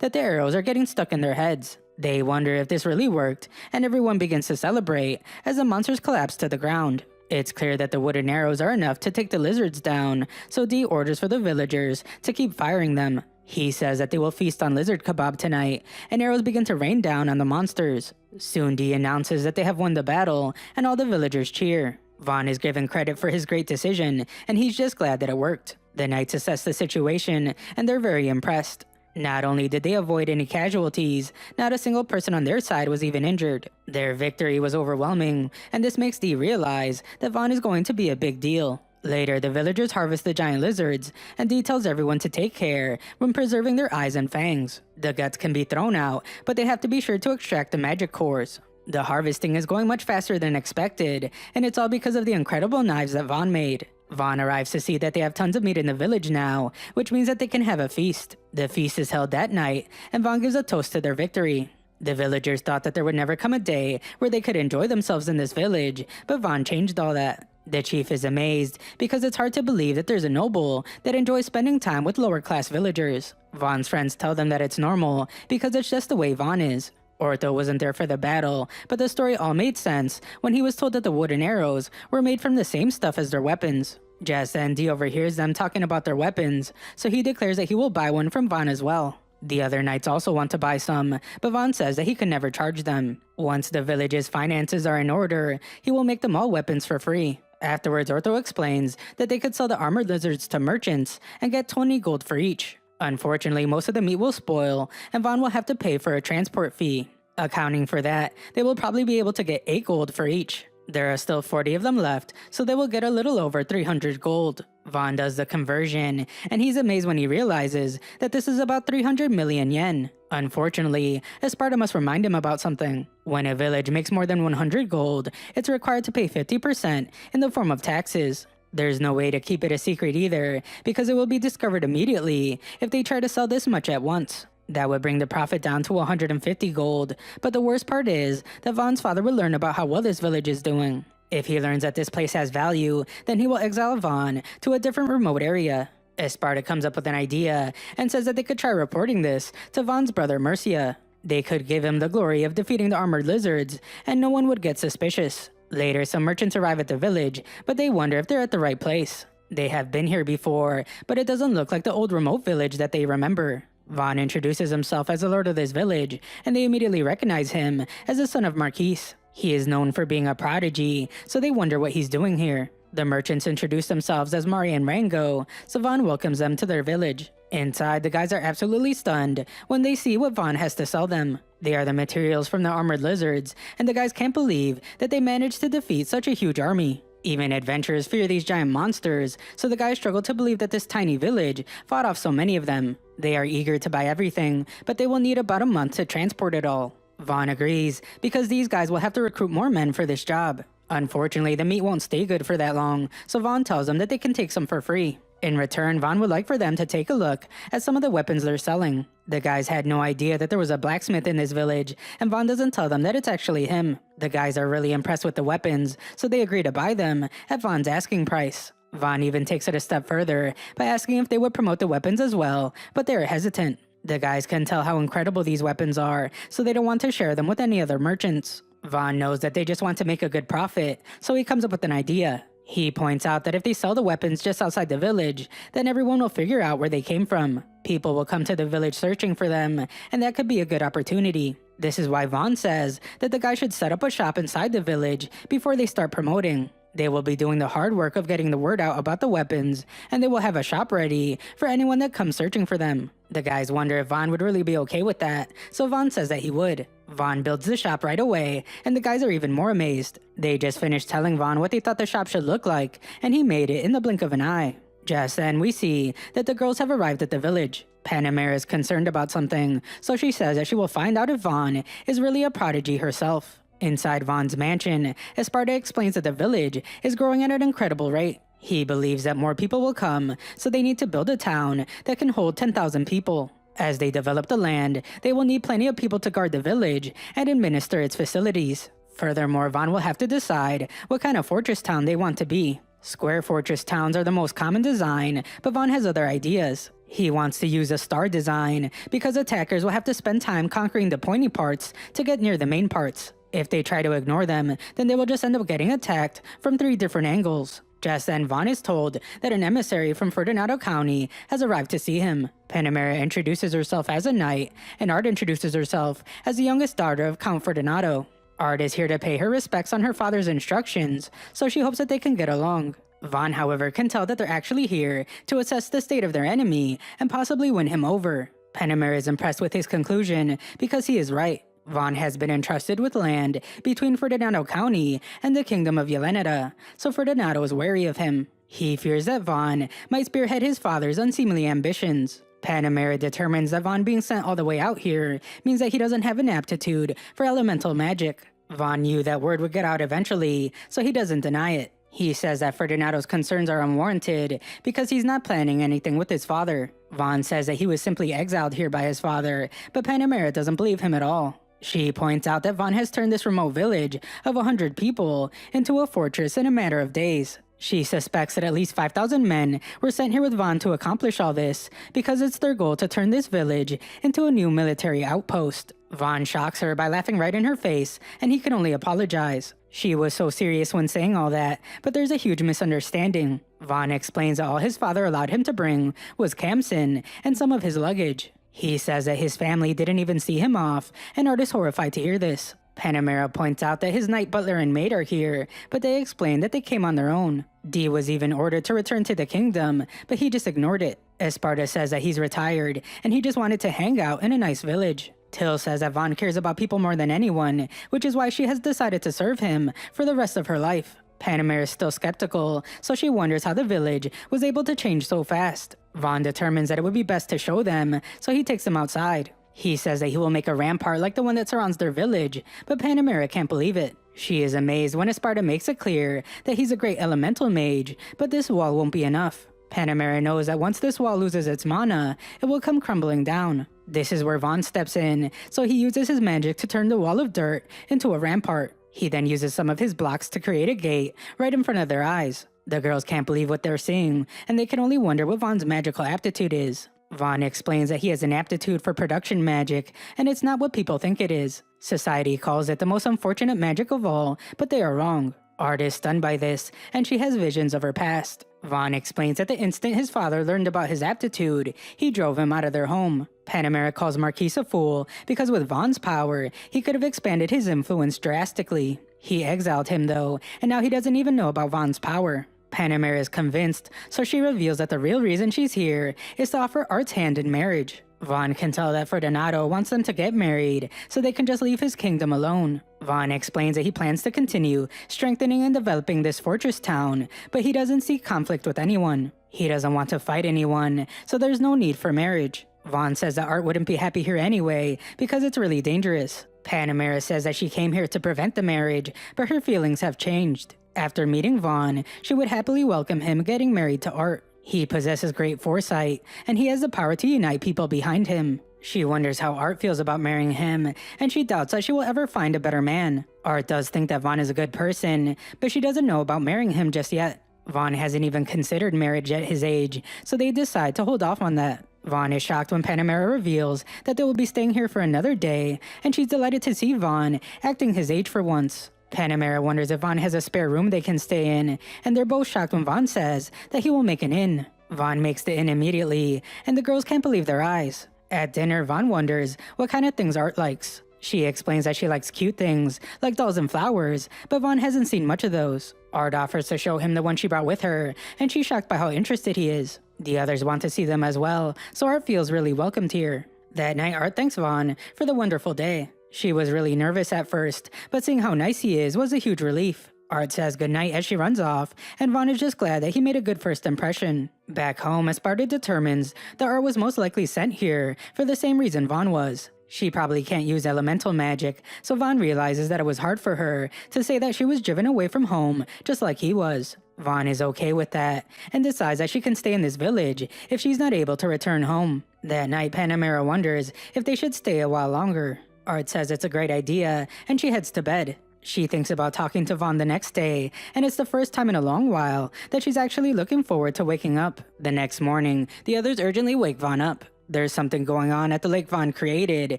that the arrows are getting stuck in their heads. They wonder if this really worked, and everyone begins to celebrate as the monsters collapse to the ground. It's clear that the wooden arrows are enough to take the lizards down, so Dee orders for the villagers to keep firing them. He says that they will feast on lizard kebab tonight, and arrows begin to rain down on the monsters. Soon Dee announces that they have won the battle, and all the villagers cheer. Vaughn is given credit for his great decision, and he's just glad that it worked. The knights assess the situation, and they're very impressed. Not only did they avoid any casualties, not a single person on their side was even injured. Their victory was overwhelming, and this makes Dee realize that Vaughn is going to be a big deal. Later, the villagers harvest the giant lizards, and Dee tells everyone to take care when preserving their eyes and fangs. The guts can be thrown out, but they have to be sure to extract the magic cores. The harvesting is going much faster than expected, and it's all because of the incredible knives that Vaughn made. Vaughn arrives to see that they have tons of meat in the village now, which means that they can have a feast. The feast is held that night, and Vaughn gives a toast to their victory. The villagers thought that there would never come a day where they could enjoy themselves in this village, but Vaughn changed all that. The chief is amazed because it's hard to believe that there's a noble that enjoys spending time with lower class villagers. Vaughn's friends tell them that it's normal because it's just the way Vaughn is. Ortho wasn't there for the battle, but the story all made sense when he was told that the wooden arrows were made from the same stuff as their weapons. Just then, Dee overhears them talking about their weapons, so he declares that he will buy one from Vaughn as well. The other knights also want to buy some, but Vaughn says that he can never charge them. Once the village's finances are in order, he will make them all weapons for free. Afterwards, Ortho explains that they could sell the armored lizards to merchants and get 20 gold for each. Unfortunately, most of the meat will spoil, and Vaughn will have to pay for a transport fee. Accounting for that, they will probably be able to get 8 gold for each. There are still 40 of them left, so they will get a little over 300 gold. Vaughn does the conversion, and he's amazed when he realizes that this is about 300 million yen. Unfortunately, Esparta must remind him about something. When a village makes more than 100 gold, it's required to pay 50% in the form of taxes. There's no way to keep it a secret either, because it will be discovered immediately if they try to sell this much at once. That would bring the profit down to 150 gold, but the worst part is that Vaughn's father will learn about how well this village is doing. If he learns that this place has value, then he will exile Vaughn to a different remote area. Esparta comes up with an idea and says that they could try reporting this to Vaughn's brother Mercia. They could give him the glory of defeating the armored lizards, and no one would get suspicious. Later, some merchants arrive at the village, but they wonder if they're at the right place. They have been here before, but it doesn't look like the old remote village that they remember. Vaughn introduces himself as the lord of this village, and they immediately recognize him as the son of Marquise. He is known for being a prodigy, so they wonder what he's doing here. The merchants introduce themselves as Mari and Rango, so Vaughn welcomes them to their village. Inside, the guys are absolutely stunned when they see what Vaughn has to sell them. They are the materials from the armored lizards, and the guys can't believe that they managed to defeat such a huge army. Even adventurers fear these giant monsters, so the guys struggle to believe that this tiny village fought off so many of them. They are eager to buy everything, but they will need about a month to transport it all. Vaughn agrees, because these guys will have to recruit more men for this job. Unfortunately, the meat won't stay good for that long, so Vaughn tells them that they can take some for free. In return, Vaughn would like for them to take a look at some of the weapons they're selling. The guys had no idea that there was a blacksmith in this village, and Vaughn doesn't tell them that it's actually him. The guys are really impressed with the weapons, so they agree to buy them at Vaughn's asking price. Vaughn even takes it a step further by asking if they would promote the weapons as well, but they're hesitant. The guys can tell how incredible these weapons are, so they don't want to share them with any other merchants. Vaughn knows that they just want to make a good profit, so he comes up with an idea. He points out that if they sell the weapons just outside the village, then everyone will figure out where they came from. People will come to the village searching for them, and that could be a good opportunity. This is why Vaughn says that the guy should set up a shop inside the village before they start promoting. They will be doing the hard work of getting the word out about the weapons, and they will have a shop ready for anyone that comes searching for them. The guys wonder if Vaughn would really be okay with that, so Vaughn says that he would. Vaughn builds the shop right away, and the guys are even more amazed. They just finished telling Vaughn what they thought the shop should look like, and he made it in the blink of an eye. Just then, we see that the girls have arrived at the village. Panamera is concerned about something, so she says that she will find out if Vaughn is really a prodigy herself. Inside Vaughn's mansion, Esparta explains that the village is growing at an incredible rate. He believes that more people will come, so they need to build a town that can hold 10,000 people. As they develop the land, they will need plenty of people to guard the village and administer its facilities. Furthermore, Vaughn will have to decide what kind of fortress town they want to be. Square fortress towns are the most common design, but Vaughn has other ideas. He wants to use a star design because attackers will have to spend time conquering the pointy parts to get near the main parts. If they try to ignore them, then they will just end up getting attacked from 3 different angles. Just then, Vaughn is told that an emissary from Ferdinando County has arrived to see him. Panamera introduces herself as a knight, and Art introduces herself as the youngest daughter of Count Ferdinando. Art is here to pay her respects on her father's instructions, so she hopes that they can get along. Vaughn, however, can tell that they're actually here to assess the state of their enemy and possibly win him over. Panamera is impressed with his conclusion because he is right. Vaughn has been entrusted with land between Ferdinando County and the Kingdom of Yalenada, so Ferdinando is wary of him. He fears that Vaughn might spearhead his father's unseemly ambitions. Panamera determines that Vaughn being sent all the way out here means that he doesn't have an aptitude for elemental magic. Vaughn knew that word would get out eventually, so he doesn't deny it. He says that Ferdinando's concerns are unwarranted because he's not planning anything with his father. Vaughn says that he was simply exiled here by his father, but Panamera doesn't believe him at all. She points out that Vaughn has turned this remote village of 100 people into a fortress in a matter of days. She suspects that at least 5,000 men were sent here with Vaughn to accomplish all this because it's their goal to turn this village into a new military outpost. Vaughn shocks her by laughing right in her face, and he can only apologize. She was so serious when saying all that, but there's a huge misunderstanding. Vaughn explains that all his father allowed him to bring was Kamsin and some of his luggage. He says that his family didn't even see him off, and Art is horrified to hear this. Panamera points out that his night butler and maid are here, but they explain that they came on their own. Dee was even ordered to return to the kingdom, but he just ignored it. Esparta says that he's retired, and he just wanted to hang out in a nice village. Till says that Vaughn cares about people more than anyone, which is why she has decided to serve him for the rest of her life. Panamera is still skeptical, so she wonders how the village was able to change so fast. Vaughn determines that it would be best to show them, so he takes them outside. He says that he will make a rampart like the one that surrounds their village, but Panamera can't believe it. She is amazed when Esparta makes it clear that he's a great elemental mage, but this wall won't be enough. Panamera knows that once this wall loses its mana, it will come crumbling down. This is where Vaughn steps in, so he uses his magic to turn the wall of dirt into a rampart. He then uses some of his blocks to create a gate right in front of their eyes. The girls can't believe what they're seeing, and they can only wonder what Vaughn's magical aptitude is. Vaughn explains that he has an aptitude for production magic, and it's not what people think it is. Society calls it the most unfortunate magic of all, but they are wrong. Art is stunned by this, and she has visions of her past. Vaughn explains that the instant his father learned about his aptitude, he drove him out of their home. Panamera calls Marquis a fool because with Vaughn's power, he could have expanded his influence drastically. He exiled him though, and now he doesn't even know about Vaughn's power. Panamera is convinced, so she reveals that the real reason she's here is to offer Art's hand in marriage. Vaughn can tell that Ferdinando wants them to get married, so they can just leave his kingdom alone. Vaughn explains that he plans to continue strengthening and developing this fortress town, but he doesn't seek conflict with anyone. He doesn't want to fight anyone, so there's no need for marriage. Vaughn says that Art wouldn't be happy here anyway, because it's really dangerous. Panamera says that she came here to prevent the marriage, but her feelings have changed. After meeting Vaughn, she would happily welcome him getting married to Art. He possesses great foresight, and he has the power to unite people behind him. She wonders how Art feels about marrying him, and she doubts that she will ever find a better man. Art does think that Vaughn is a good person, but she doesn't know about marrying him just yet. Vaughn hasn't even considered marriage at his age, so they decide to hold off on that. Vaughn is shocked when Panamera reveals that they will be staying here for another day, and she's delighted to see Vaughn acting his age for once. Panamera wonders if Vaughn has a spare room they can stay in, and they're both shocked when Vaughn says that he will make an inn. Vaughn makes the inn immediately, and the girls can't believe their eyes. At dinner, Vaughn wonders what kind of things Art likes. She explains that she likes cute things, like dolls and flowers, but Vaughn hasn't seen much of those. Art offers to show him the one she brought with her, and she's shocked by how interested he is. The others want to see them as well, so Art feels really welcomed here. That night, Art thanks Vaughn for the wonderful day. She was really nervous at first, but seeing how nice he is was a huge relief. Art says goodnight as she runs off, and Vaughn is just glad that he made a good first impression. Back home, Esparta determines that Art was most likely sent here for the same reason Vaughn was. She probably can't use elemental magic, so Vaughn realizes that it was hard for her to say that she was driven away from home just like he was. Vaughn is okay with that, and decides that she can stay in this village if she's not able to return home. That night, Panamera wonders if they should stay a while longer. Art says it's a great idea, and she heads to bed. She thinks about talking to Vaughn the next day, and it's the first time in a long while that she's actually looking forward to waking up. The next morning, the others urgently wake Vaughn up. There's something going on at the lake Vaughn created,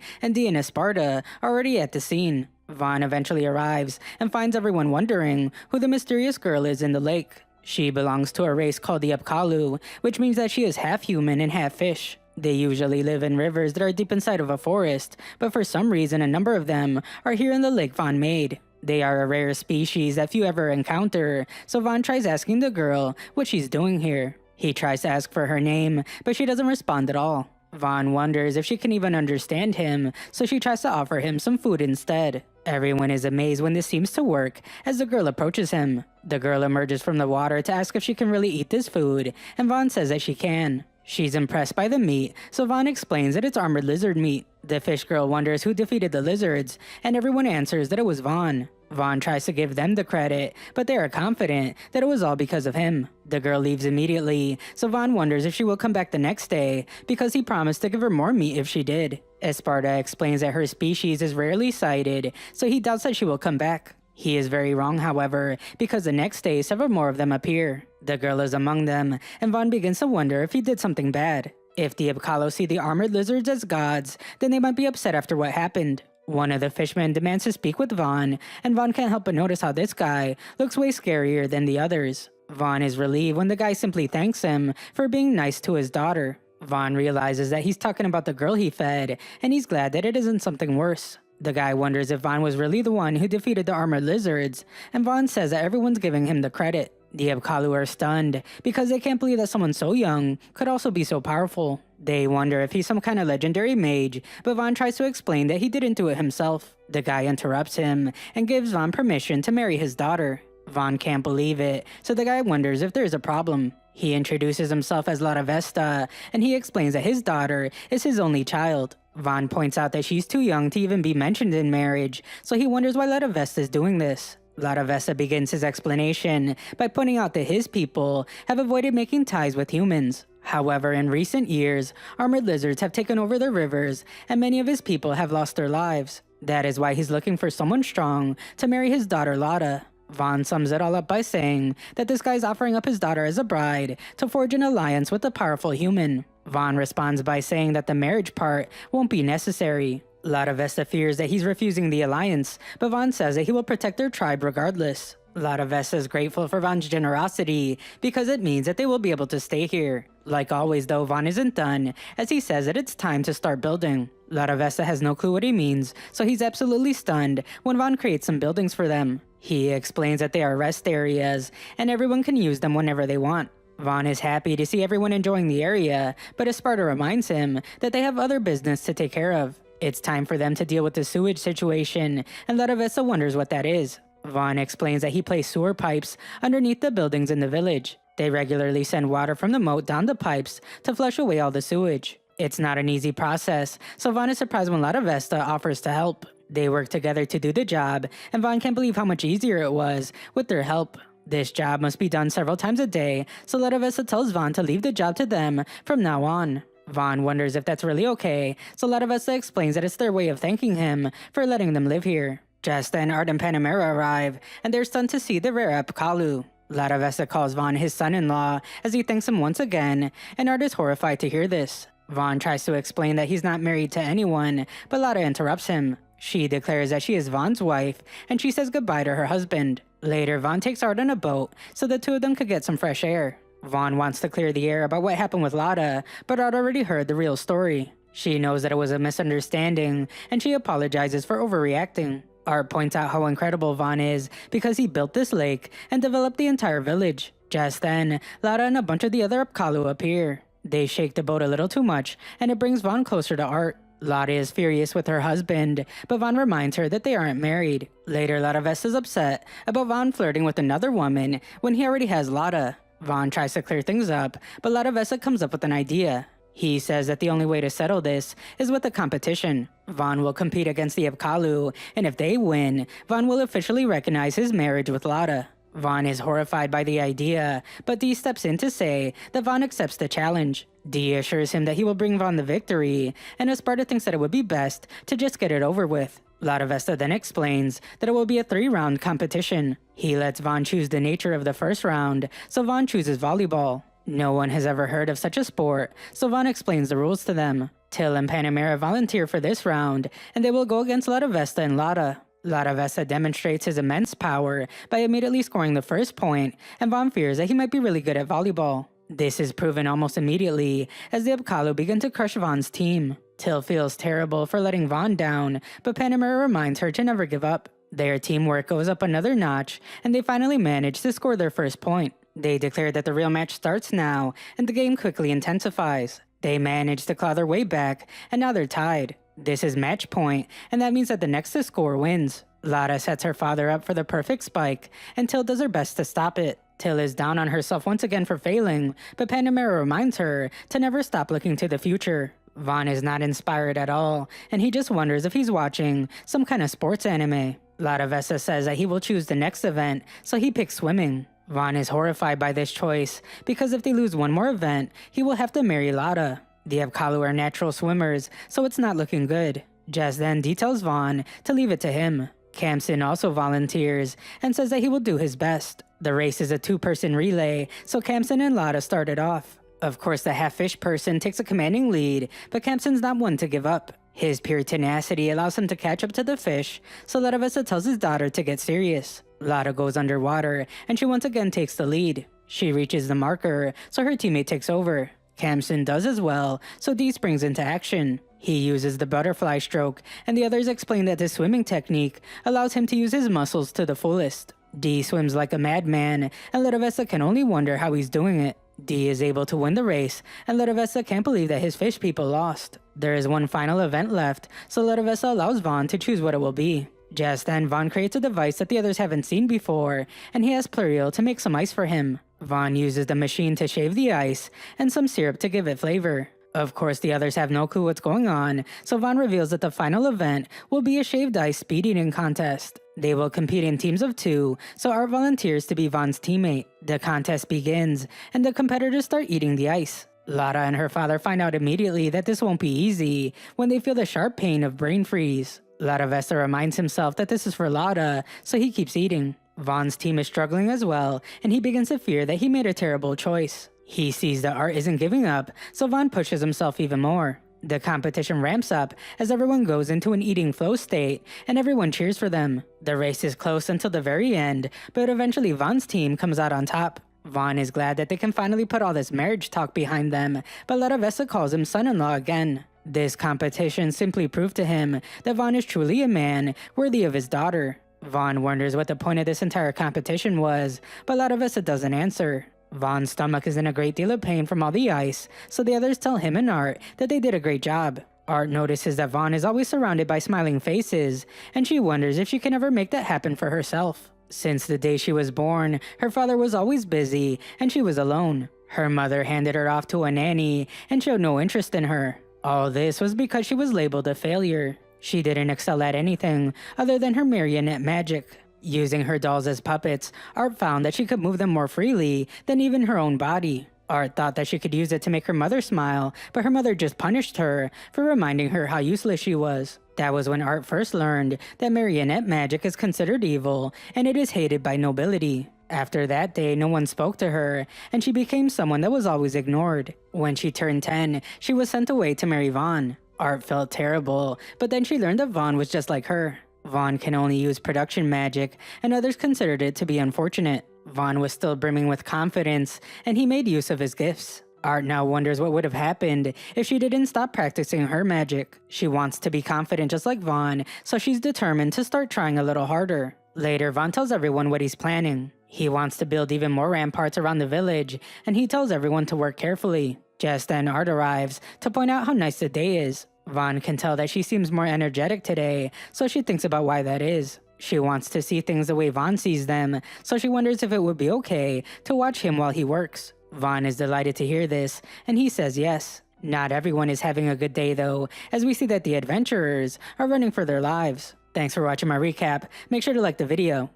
and Dee and Esparta are already at the scene. Vaughn eventually arrives and finds everyone wondering who the mysterious girl is in the lake. She belongs to a race called the Upkalu, which means that she is half human and half fish. They usually live in rivers that are deep inside of a forest, but for some reason a number of them are here in the lake Vaughn made. They are a rare species that few ever encounter, so Vaughn tries asking the girl what she's doing here. He tries to ask for her name, but she doesn't respond at all. Vaughn wonders if she can even understand him, so she tries to offer him some food instead. Everyone is amazed when this seems to work as the girl approaches him. The girl emerges from the water to ask if she can really eat this food, and Vaughn says that she can. She's impressed by the meat, so Vaughn explains that it's armored lizard meat. The fish girl wonders who defeated the lizards, and everyone answers that it was Vaughn. Vaughn tries to give them the credit, but they are confident that it was all because of him. The girl leaves immediately, so Vaughn wonders if she will come back the next day, because he promised to give her more meat if she did. Esparta explains that her species is rarely sighted, so he doubts that she will come back. He is very wrong, however, because the next day several more of them appear. The girl is among them, and Vaughn begins to wonder if he did something bad. If the Apkallo see the armored lizards as gods, then they might be upset after what happened. One of the fishmen demands to speak with Vaughn, and Vaughn can't help but notice how this guy looks way scarier than the others. Vaughn is relieved when the guy simply thanks him for being nice to his daughter. Vaughn realizes that he's talking about the girl he fed, and he's glad that it isn't something worse. The guy wonders if Vaughn was really the one who defeated the armored lizards, and Vaughn says that everyone's giving him the credit. The Apkallu are stunned because they can't believe that someone so young could also be so powerful. They wonder if he's some kind of legendary mage, but Vaughn tries to explain that he didn't do it himself. The guy interrupts him and gives Vaughn permission to marry his daughter. Vaughn can't believe it, so the guy wonders if there's a problem. He introduces himself as Lara Vesta, and he explains that his daughter is his only child. Vaughn points out that she's too young to even be mentioned in marriage, so he wonders why Lara Vesta is doing this. Lara Vesta begins his explanation by pointing out that his people have avoided making ties with humans. However, in recent years, armored lizards have taken over the rivers, and many of his people have lost their lives. That is why he's looking for someone strong to marry his daughter Lara. Vaughn sums it all up by saying that this guy's offering up his daughter as a bride to forge an alliance with a powerful human. Vaughn responds by saying that the marriage part won't be necessary. Lara Vesta fears that he's refusing the alliance, but Vaughn says that he will protect their tribe regardless. Lara Vesta is grateful for Vaughn's generosity because it means that they will be able to stay here. Like always though, Vaughn isn't done, as he says that it's time to start building. Lara Vesta has no clue what he means, so he's absolutely stunned when Vaughn creates some buildings for them. He explains that they are rest areas, and everyone can use them whenever they want. Vaughn is happy to see everyone enjoying the area, but Esparta reminds him that they have other business to take care of. It's time for them to deal with the sewage situation, and Lara Vesta wonders what that is. Vaughn explains that he placed sewer pipes underneath the buildings in the village. They regularly send water from the moat down the pipes to flush away all the sewage. It's not an easy process, so Vaughn is surprised when Lara Vesta offers to help. They work together to do the job, and Vaughn can't believe how much easier it was with their help. This job must be done several times a day, so Lara Vesta tells Vaughn to leave the job to them from now on. Vaughn wonders if that's really okay, so Lara Vesta explains that it's their way of thanking him for letting them live here. Just then, Art and Panamera arrive, and they're stunned to see the rare Apkallu. Lara Vesta calls Vaughn his son-in-law as he thanks him once again, and Art is horrified to hear this. Vaughn tries to explain that he's not married to anyone, but Lara interrupts him. She declares that she is Vaughn's wife, and she says goodbye to her husband. Later, Vaughn takes Art on a boat so the two of them could get some fresh air. Vaughn wants to clear the air about what happened with Lara, but Art already heard the real story. She knows that it was a misunderstanding, and she apologizes for overreacting. Art points out how incredible Vaughn is because he built this lake and developed the entire village. Just then, Lara and a bunch of the other Apkallu appear. They shake the boat a little too much, and it brings Vaughn closer to Art. Lara is furious with her husband, but Vaughn reminds her that they aren't married. Later, Lara Vesta's upset about Vaughn flirting with another woman when he already has Lara. Vaughn tries to clear things up, but Lara Vesta comes up with an idea. He says that the only way to settle this is with a competition. Vaughn will compete against the Apkallu, and if they win, Vaughn will officially recognize his marriage with Lara. Vaughn is horrified by the idea, but Dee steps in to say that Vaughn accepts the challenge. Dee assures him that he will bring Vaughn the victory, and Esparta thinks that it would be best to just get it over with. Lara Vesta then explains that it will be a 3-round competition. He lets Vaughn choose the nature of the first round, so Vaughn chooses volleyball. No one has ever heard of such a sport, so Vaughn explains the rules to them. Till and Panamera volunteer for this round, and they will go against Lara Vesta and Lara. Lara Vesta demonstrates his immense power by immediately scoring the first point, and Vaughn fears that he might be really good at volleyball. This is proven almost immediately, as the Apkallu begin to crush Vaughn's team. Till feels terrible for letting Vaughn down, but Panamera reminds her to never give up. Their teamwork goes up another notch, and they finally manage to score their first point. They declare that the real match starts now, and the game quickly intensifies. They manage to claw their way back, and now they're tied. This is match point, and that means that the next to score wins. Lara sets her father up for the perfect spike, and Till does her best to stop it. Till is down on herself once again for failing, but Panamera reminds her to never stop looking to the future. Vaughn is not inspired at all, and he just wonders if he's watching some kind of sports anime. Lara Vesta says that he will choose the next event, so he picks swimming. Vaughn is horrified by this choice, because if they lose one more event, he will have to marry Lara. The Apkallu are natural swimmers, so it's not looking good. Just then Dee tells Vaughn to leave it to him. Kamsin also volunteers, and says that he will do his best. The race is a 2-person relay, so Kamsin and Lara started off. Of course, the half-fish person takes a commanding lead, but Kamsin's not one to give up. His pure tenacity allows him to catch up to the fish, so Lara Vesta tells his daughter to get serious. Lara goes underwater, and she once again takes the lead. She reaches the marker, so her teammate takes over. Kamsin does as well, so Dee springs into action. He uses the butterfly stroke, and the others explain that this swimming technique allows him to use his muscles to the fullest. Dee swims like a madman, and Lara Vesta can only wonder how he's doing it. Dee is able to win the race, and Lara Vesta can't believe that his fish people lost. There is one final event left, so Lara Vesta allows Vaughn to choose what it will be. Just then, Vaughn creates a device that the others haven't seen before, and he asks Pluriel to make some ice for him. Vaughn uses the machine to shave the ice, and some syrup to give it flavor. Of course, the others have no clue what's going on, so Vaughn reveals that the final event will be a shaved ice speed eating contest. They will compete in teams of 2, so Art volunteers to be Vaughn's teammate. The contest begins, and the competitors start eating the ice. Lara and her father find out immediately that this won't be easy when they feel the sharp pain of brain freeze. Lara Vesta reminds himself that this is for Lara, so he keeps eating. Vaughn's team is struggling as well, and he begins to fear that he made a terrible choice. He sees that Art isn't giving up, so Vaughn pushes himself even more. The competition ramps up as everyone goes into an eating flow state, and everyone cheers for them. The race is close until the very end, but eventually Vaughn's team comes out on top. Vaughn is glad that they can finally put all this marriage talk behind them, but Lara Vesta calls him son-in-law again. This competition simply proved to him that Vaughn is truly a man worthy of his daughter. Vaughn wonders what the point of this entire competition was, but Lara Vesta doesn't answer. Vaughn's stomach is in a great deal of pain from all the ice, so the others tell him and Art that they did a great job. Art notices that Vaughn is always surrounded by smiling faces, and she wonders if she can ever make that happen for herself. Since the day she was born, her father was always busy, and she was alone. Her mother handed her off to a nanny, and showed no interest in her. All this was because she was labeled a failure. She didn't excel at anything other than her marionette magic. Using her dolls as puppets, Art found that she could move them more freely than even her own body. Art thought that she could use it to make her mother smile, but her mother just punished her for reminding her how useless she was. That was when Art first learned that marionette magic is considered evil, and it is hated by nobility. After that day, no one spoke to her, and she became someone that was always ignored. When she turned 10, she was sent away to marry Vaughn. Art felt terrible, but then she learned that Vaughn was just like her. Vaughn can only use production magic, and others considered it to be unfortunate. Vaughn was still brimming with confidence, and he made use of his gifts. Art now wonders what would have happened if she didn't stop practicing her magic. She wants to be confident just like Vaughn, so she's determined to start trying a little harder. Later, Vaughn tells everyone what he's planning. He wants to build even more ramparts around the village, and he tells everyone to work carefully. Just then, Art arrives to point out how nice the day is. Vaughn can tell that she seems more energetic today, so she thinks about why that is. She wants to see things the way Vaughn sees them, so she wonders if it would be okay to watch him while he works. Vaughn is delighted to hear this, and he says yes. Not everyone is having a good day though, as we see that the adventurers are running for their lives. Thanks for watching my recap. Make sure to like the video.